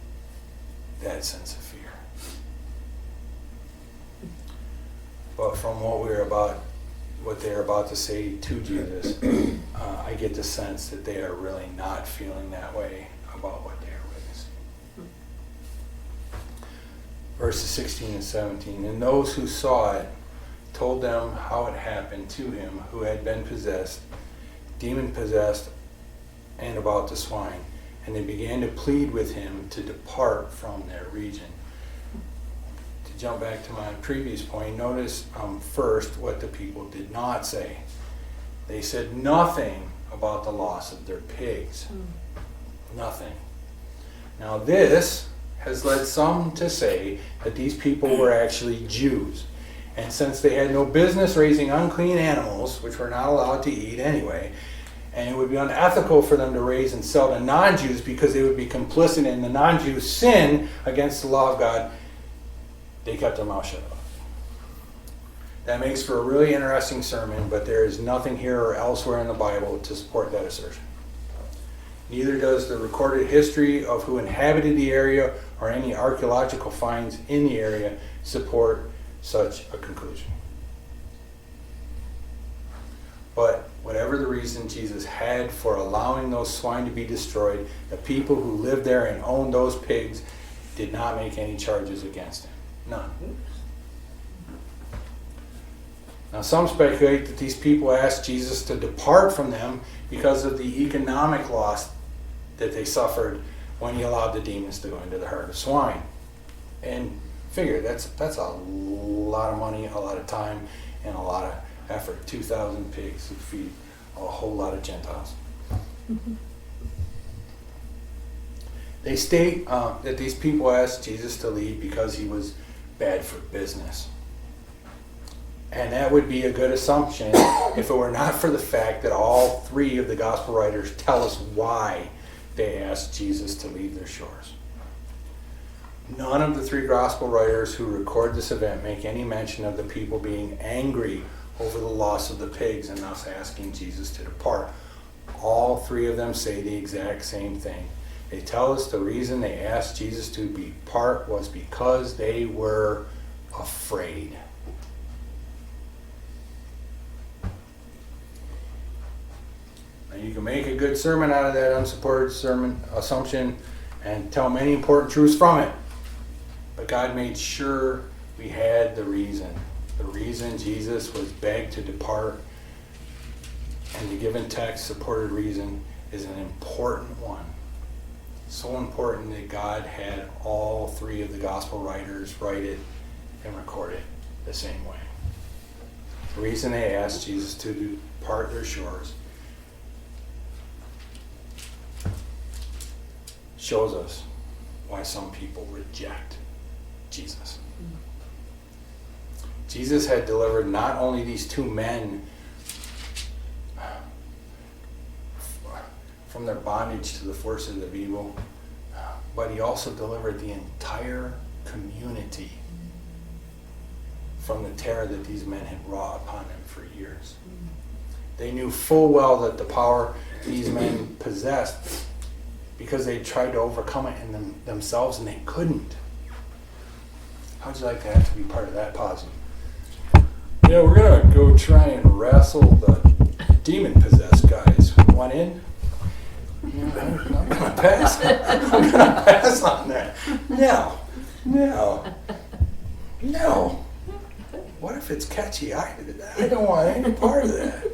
that sense of fear. But from what they're about to say to Jesus, I get the sense that they are really not feeling that way about what they are witnessing. Verses 16 and 17. And those who saw it told them how it happened to him who had been possessed, demon-possessed, and about the swine. And they began to plead with him to depart from their region. To jump back to my previous point, notice first what the people did not say. They said nothing about the loss of their pigs. Nothing. Now this has led some to say that these people were actually Jews. And since they had no business raising unclean animals, which were not allowed to eat anyway, and it would be unethical for them to raise and sell to non-Jews because they would be complicit in the non-Jews' sin against the law of God, they kept their mouth shut. That makes for a really interesting sermon, but there is nothing here or elsewhere in the Bible to support that assertion. Neither does the recorded history of who inhabited the area or any archaeological finds in the area support such a conclusion. But whatever the reason Jesus had for allowing those swine to be destroyed, the people who lived there and owned those pigs did not make any charges against him. None. Now some speculate that these people asked Jesus to depart from them because of the economic loss that they suffered when he allowed the demons to go into the herd of swine. And figure, that's a lot of money, a lot of time, and a lot of effort. 2,000 pigs to feed a whole lot of Gentiles. They state that these people asked Jesus to leave because he was bad for business. And that would be a good assumption if it were not for the fact that all three of the gospel writers tell us why they asked Jesus to leave their shores. None of the three gospel writers who record this event make any mention of the people being angry over the loss of the pigs and thus asking Jesus to depart. All three of them say the exact same thing. They tell us the reason they asked Jesus to depart was because they were afraid. Now you can make a good sermon out of that unsupported sermon assumption and tell many important truths from it. But God made sure we had the reason. The reason Jesus was begged to depart, and the given text supported reason is an important one. So important that God had all three of the gospel writers write it and record it the same way. The reason they asked Jesus to depart their shores shows us why some people reject Jesus. Jesus had delivered not only these two men from their bondage to the forces of evil, but he also delivered the entire community from the terror that these men had wrought upon them for years. They knew full well that the power these men possessed, because they tried to overcome it in themselves and they couldn't. How'd you like to have to be part of that posse? Yeah, we're going to go try and wrestle the demon-possessed guys. Want in? Yeah, I'm going to pass. I'm going to pass on that. No. What if it's catchy? I don't want any part of that.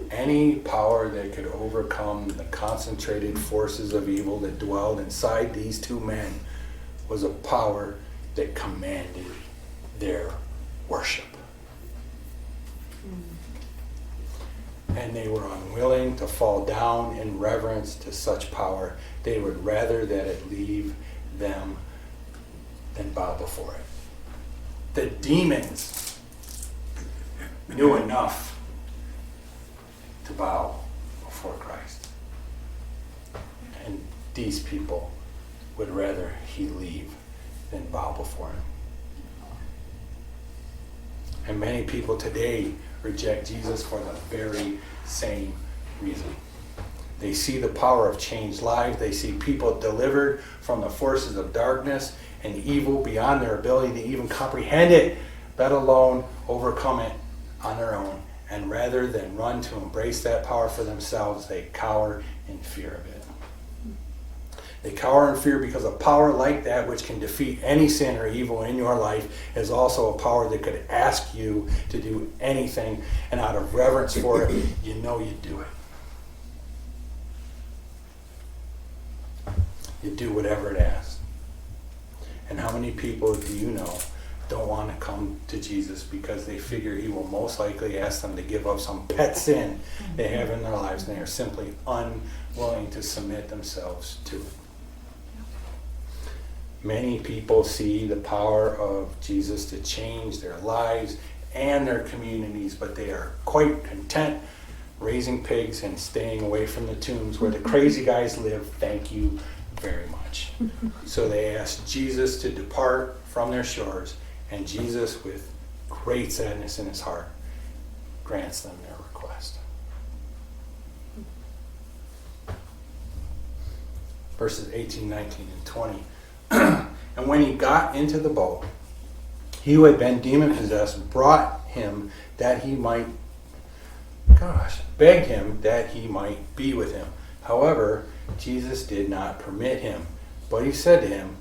Any power that could overcome the concentrated forces of evil that dwelled inside these two men was a power that commanded their worship. And they were unwilling to fall down in reverence to such power. They would rather that it leave them than bow before it. The demons knew enough to bow before Christ. And these people would rather he leave than bow before him. And many people today reject Jesus for the very same reason. They see the power of changed lives. They see people delivered from the forces of darkness and evil beyond their ability to even comprehend it, let alone overcome it on their own. And rather than run to embrace that power for themselves, they cower in fear of it. They cower in fear because a power like that, which can defeat any sin or evil in your life, is also a power that could ask you to do anything, and out of reverence for it, you know you do it. You do whatever it asks. And how many people do you know don't want to come to Jesus because they figure he will most likely ask them to give up some pet sin they have in their lives, and they are simply unwilling to submit themselves to it. Many people see the power of Jesus to change their lives and their communities, but they are quite content raising pigs and staying away from the tombs where the crazy guys live. Thank you very much. So they ask Jesus to depart from their shores, and Jesus, with great sadness in his heart, grants them their request. Verses 18, 19, and 20. And when he got into the boat, he who had been demon-possessed brought him that he might, begged him that he might be with him. However, Jesus did not permit him, but he said to him,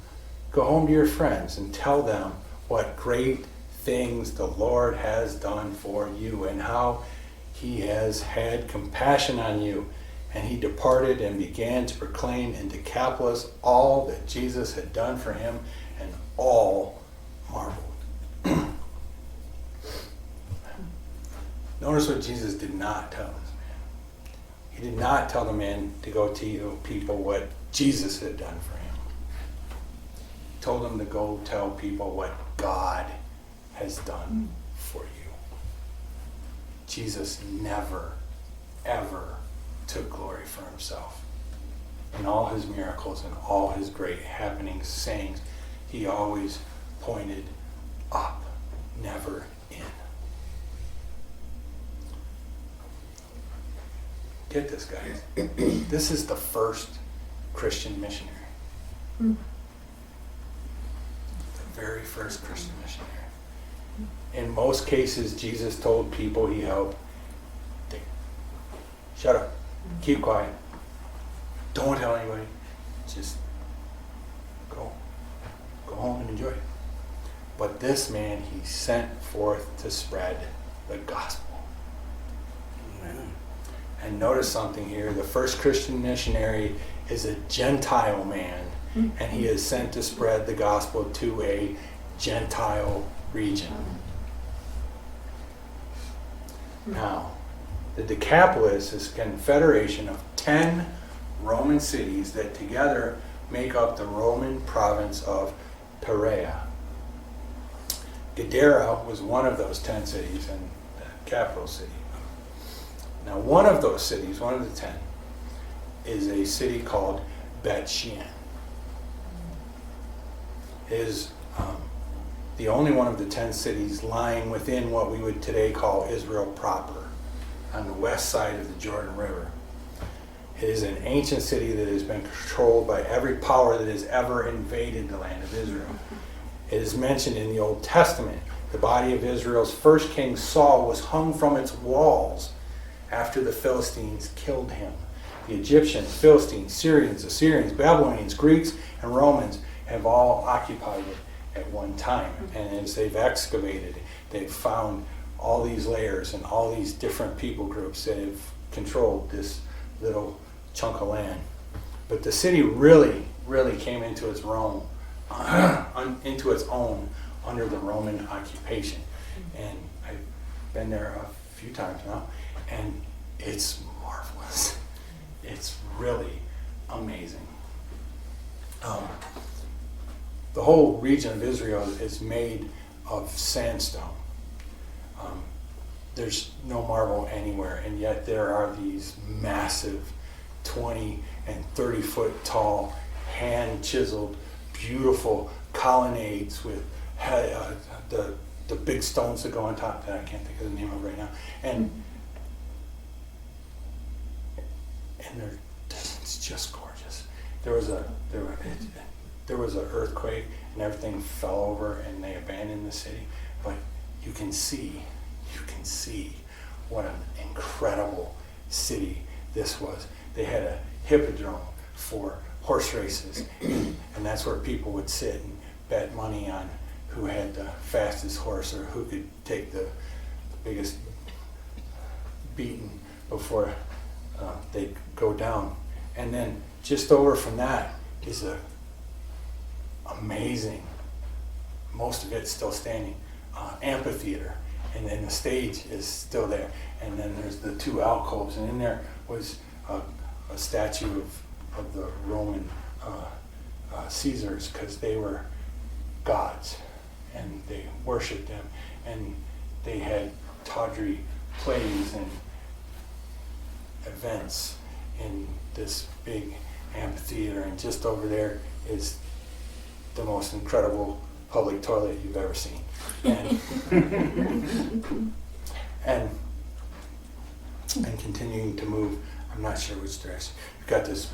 "Go home to your friends and tell them what great things the Lord has done for you and how he has had compassion on you." And he departed and began to proclaim in Decapolis all that Jesus had done for him, and all marveled. Notice what Jesus did not tell this man. He did not tell the man to go tell people what Jesus had done for him. He told him to go tell people what God has done for you. Jesus never, ever took glory for himself. In all his miracles and all his great happenings, sayings, he always pointed up, never in. Get this, guys. This is the first Christian missionary. The very first Christian missionary. In most cases, Jesus told people he helped, shut up. Keep quiet. Don't tell anybody. Just go home and enjoy it. But this man he sent forth to spread the gospel. Amen. And notice something here. The first Christian missionary is a Gentile man, and he is sent to spread the gospel to a Gentile region. Now, the Decapolis is a confederation of 10 Roman cities that together make up the Roman province of Perea. Gadara was one of those 10 cities and the capital city. Now, one of those cities, one of the 10, is a city called Bet-Shean. It is the only one of the 10 cities lying within what we would today call Israel proper, on the west side of the Jordan River. It is an ancient city that has been controlled by every power that has ever invaded the land of Israel. It is mentioned in the Old Testament. The body of Israel's first king Saul was hung from its walls after the Philistines killed him. The Egyptians, Philistines, Syrians, Assyrians, Babylonians, Greeks, and Romans have all occupied it at one time. And as they've excavated, they've found all these layers and all these different people groups that have controlled this little chunk of land. But the city really came into its own under the Roman occupation. And I've been there a few times now, and it's marvelous. It's really amazing. The whole region of Israel is made of sandstone. There's no marble anywhere, and yet there are these massive 20 and 30 foot tall, hand chiseled, beautiful colonnades with the big stones that go on top that I can't think of the name of right now. And it's just gorgeous. There was an earthquake and everything fell over and they abandoned the city, but you can see what an incredible city this was. They had a hippodrome for horse races, and that's where people would sit and bet money on who had the fastest horse or who could take the biggest beating before they'd go down. And then just over from that is a amazing, most of it's still standing, amphitheater, and then the stage is still there, and then there's the two alcoves, and in there was a statue of the Roman Caesars, because they were gods and they worshipped them, and they had tawdry plays and events in this big amphitheater, and just over there is the most incredible public toilet you've ever seen. And continuing to move, I'm not sure which direction. You've got this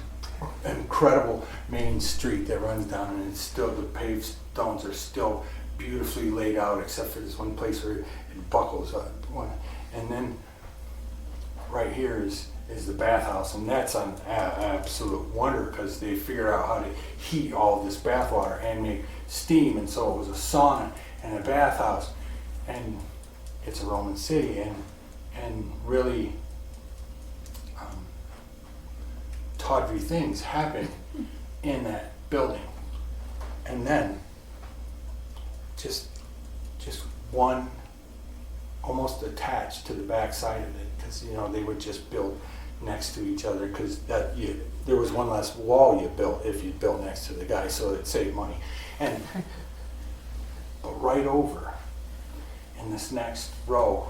incredible main street that runs down, and it's still, the paved stones are still beautifully laid out, except for this one place where it buckles up. And then right here is the bathhouse, and that's an absolute wonder, because they figured out how to heat all this bath water and make steam, and so it was a sauna and a bathhouse, and it's a Roman city, and really tawdry things happen in that building. And then just one almost attached to the back side of it, because they would just build next to each other, because there was one less wall you built if you built next to the guy, so it saved money. But right over in this next row,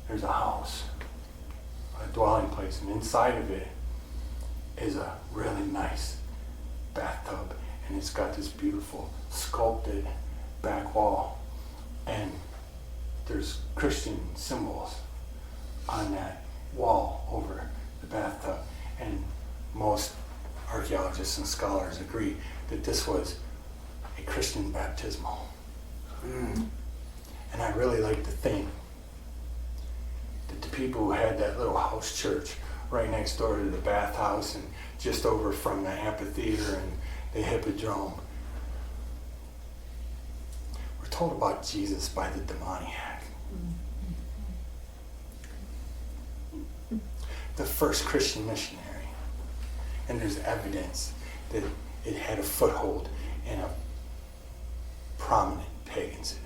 there's a house, a dwelling place, and inside of it is a really nice bathtub, and it's got this beautiful sculpted back wall, and there's Christian symbols on that wall over the bathtub, and most archaeologists and scholars agree that this was a Christian baptismal. And I really like to think that the people who had that little house church right next door to the bathhouse and just over from the amphitheater and the hippodrome were told about Jesus by the demoniac. The first Christian missionary. And there's evidence that it had a foothold in a prominent pagan city.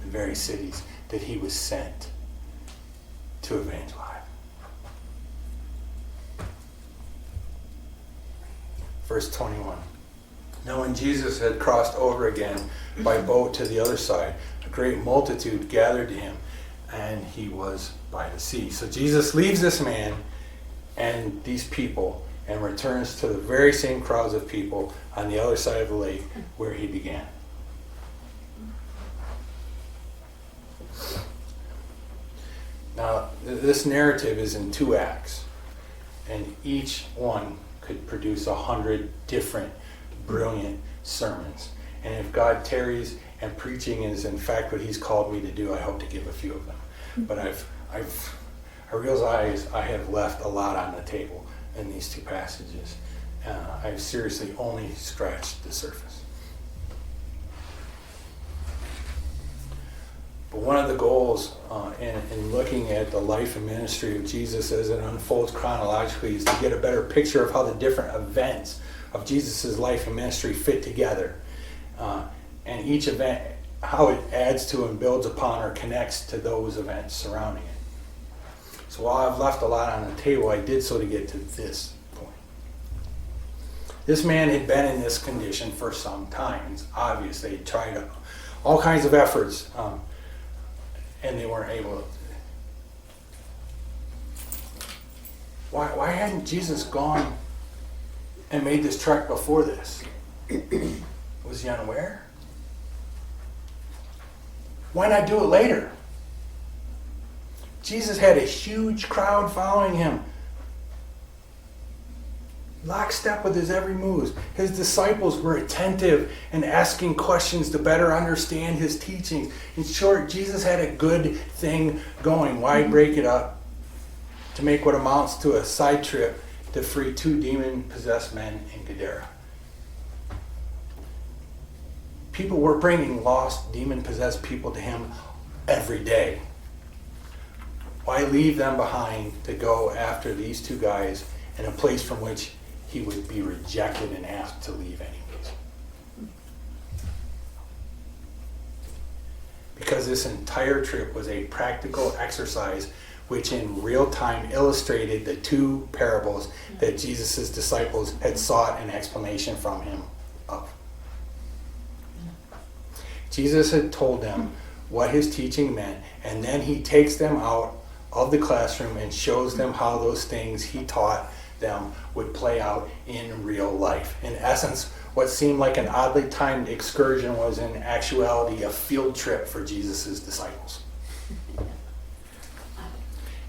The very cities that he was sent to evangelize. Verse 21. Now when Jesus had crossed over again by boat to the other side, a great multitude gathered to him, and he was by the sea. So Jesus leaves this man and these people and returns to the very same crowds of people on the other side of the lake where he began. Now, this narrative is in 2 acts, and each one could produce 100 different brilliant sermons. And if God tarries and preaching is in fact what he's called me to do, I hope to give a few of them. But I realize I have left a lot on the table in these 2 passages. I've seriously only scratched the surface. But one of the goals in looking at the life and ministry of Jesus as it unfolds chronologically is to get a better picture of how the different events of Jesus' life and ministry fit together. And each event, how it adds to and builds upon or connects to those events surrounding it. So while I've left a lot on the table, I did so to get to this point. This man had been in this condition for some time. It's obvious they tried all kinds of efforts, and they weren't able to. Why hadn't Jesus gone and made this trek before this? Was he unaware? Why not do it later? Jesus had a huge crowd following him, lockstep with his every move. His disciples were attentive and asking questions to better understand his teachings. In short, Jesus had a good thing going. Why break it up to make what amounts to a side trip to free 2 demon-possessed men in Gadara? People were bringing lost, demon-possessed people to him every day. Why leave them behind to go after these 2 guys in a place from which he would be rejected and asked to leave anyways? Because this entire trip was a practical exercise which in real time illustrated the 2 parables that Jesus' disciples had sought an explanation from him of. Jesus had told them what his teaching meant, and then he takes them out of the classroom and shows them how those things he taught them would play out in real life. In essence, what seemed like an oddly timed excursion was in actuality a field trip for Jesus' disciples.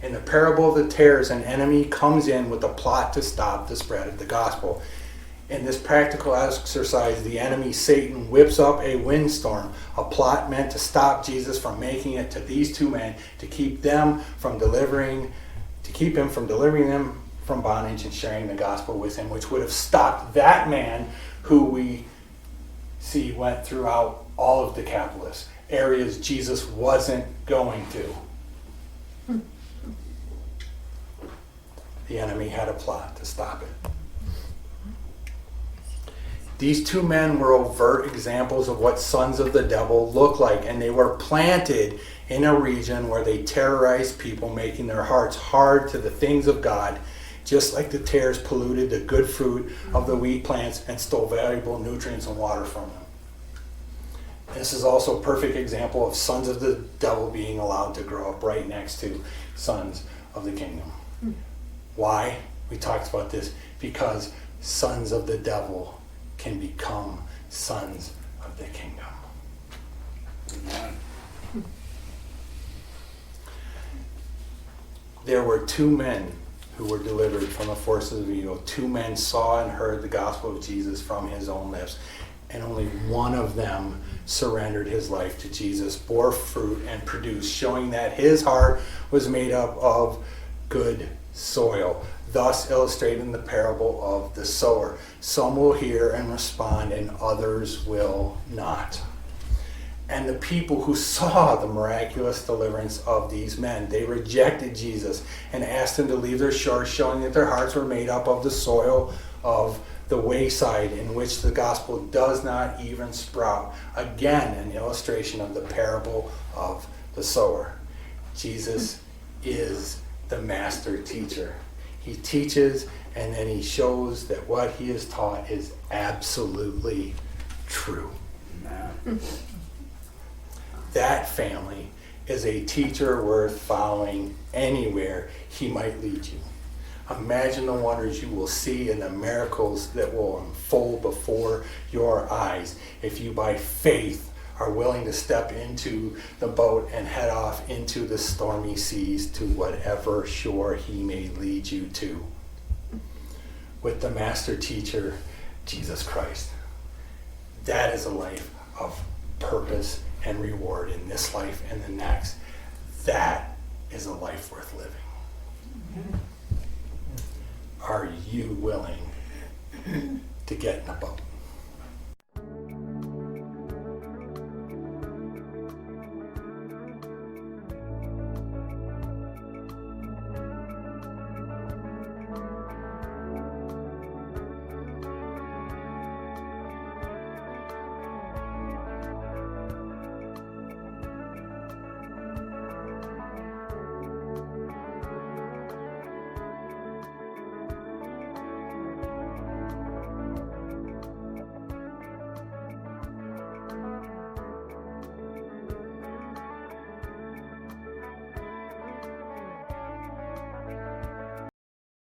In the parable of the tares, an enemy comes in with a plot to stop the spread of the gospel. In this practical exercise, the enemy, Satan, whips up a windstorm, a plot meant to stop Jesus from making it to these 2 men, to keep him from delivering them from bondage and sharing the gospel with him, which would have stopped that man who we see went throughout all of Decapolis, areas Jesus wasn't going to. The enemy had a plot to stop it. These 2 men were overt examples of what sons of the devil look like, and they were planted in a region where they terrorized people, making their hearts hard to the things of God, just like the tares polluted the good fruit of the wheat plants and stole valuable nutrients and water from them. This is also a perfect example of sons of the devil being allowed to grow up right next to sons of the kingdom. Why? We talked about this. Because sons of the devil can become sons of the kingdom. Amen. There were 2 men who were delivered from the forces of evil. 2 men saw and heard the gospel of Jesus from his own lips, and only one of them surrendered his life to Jesus, bore fruit, and produced, showing that his heart was made up of good soil, thus illustrating the parable of the sower. Some will hear and respond, and others will not. And the people who saw the miraculous deliverance of these men, they rejected Jesus and asked him to leave their shores, showing that their hearts were made up of the soil of the wayside in which the gospel does not even sprout. Again, an illustration of the parable of the sower. Jesus is the master teacher. He teaches and then he shows that what he is taught is absolutely true. That family is a teacher worth following anywhere he might lead you. Imagine the wonders you will see and the miracles that will unfold before your eyes if you by faith are willing to step into the boat and head off into the stormy seas to whatever shore he may lead you to. With the master teacher, Jesus Christ. That is a life of purpose and reward in this life and the next. That is a life worth living. Are you willing to get in a boat?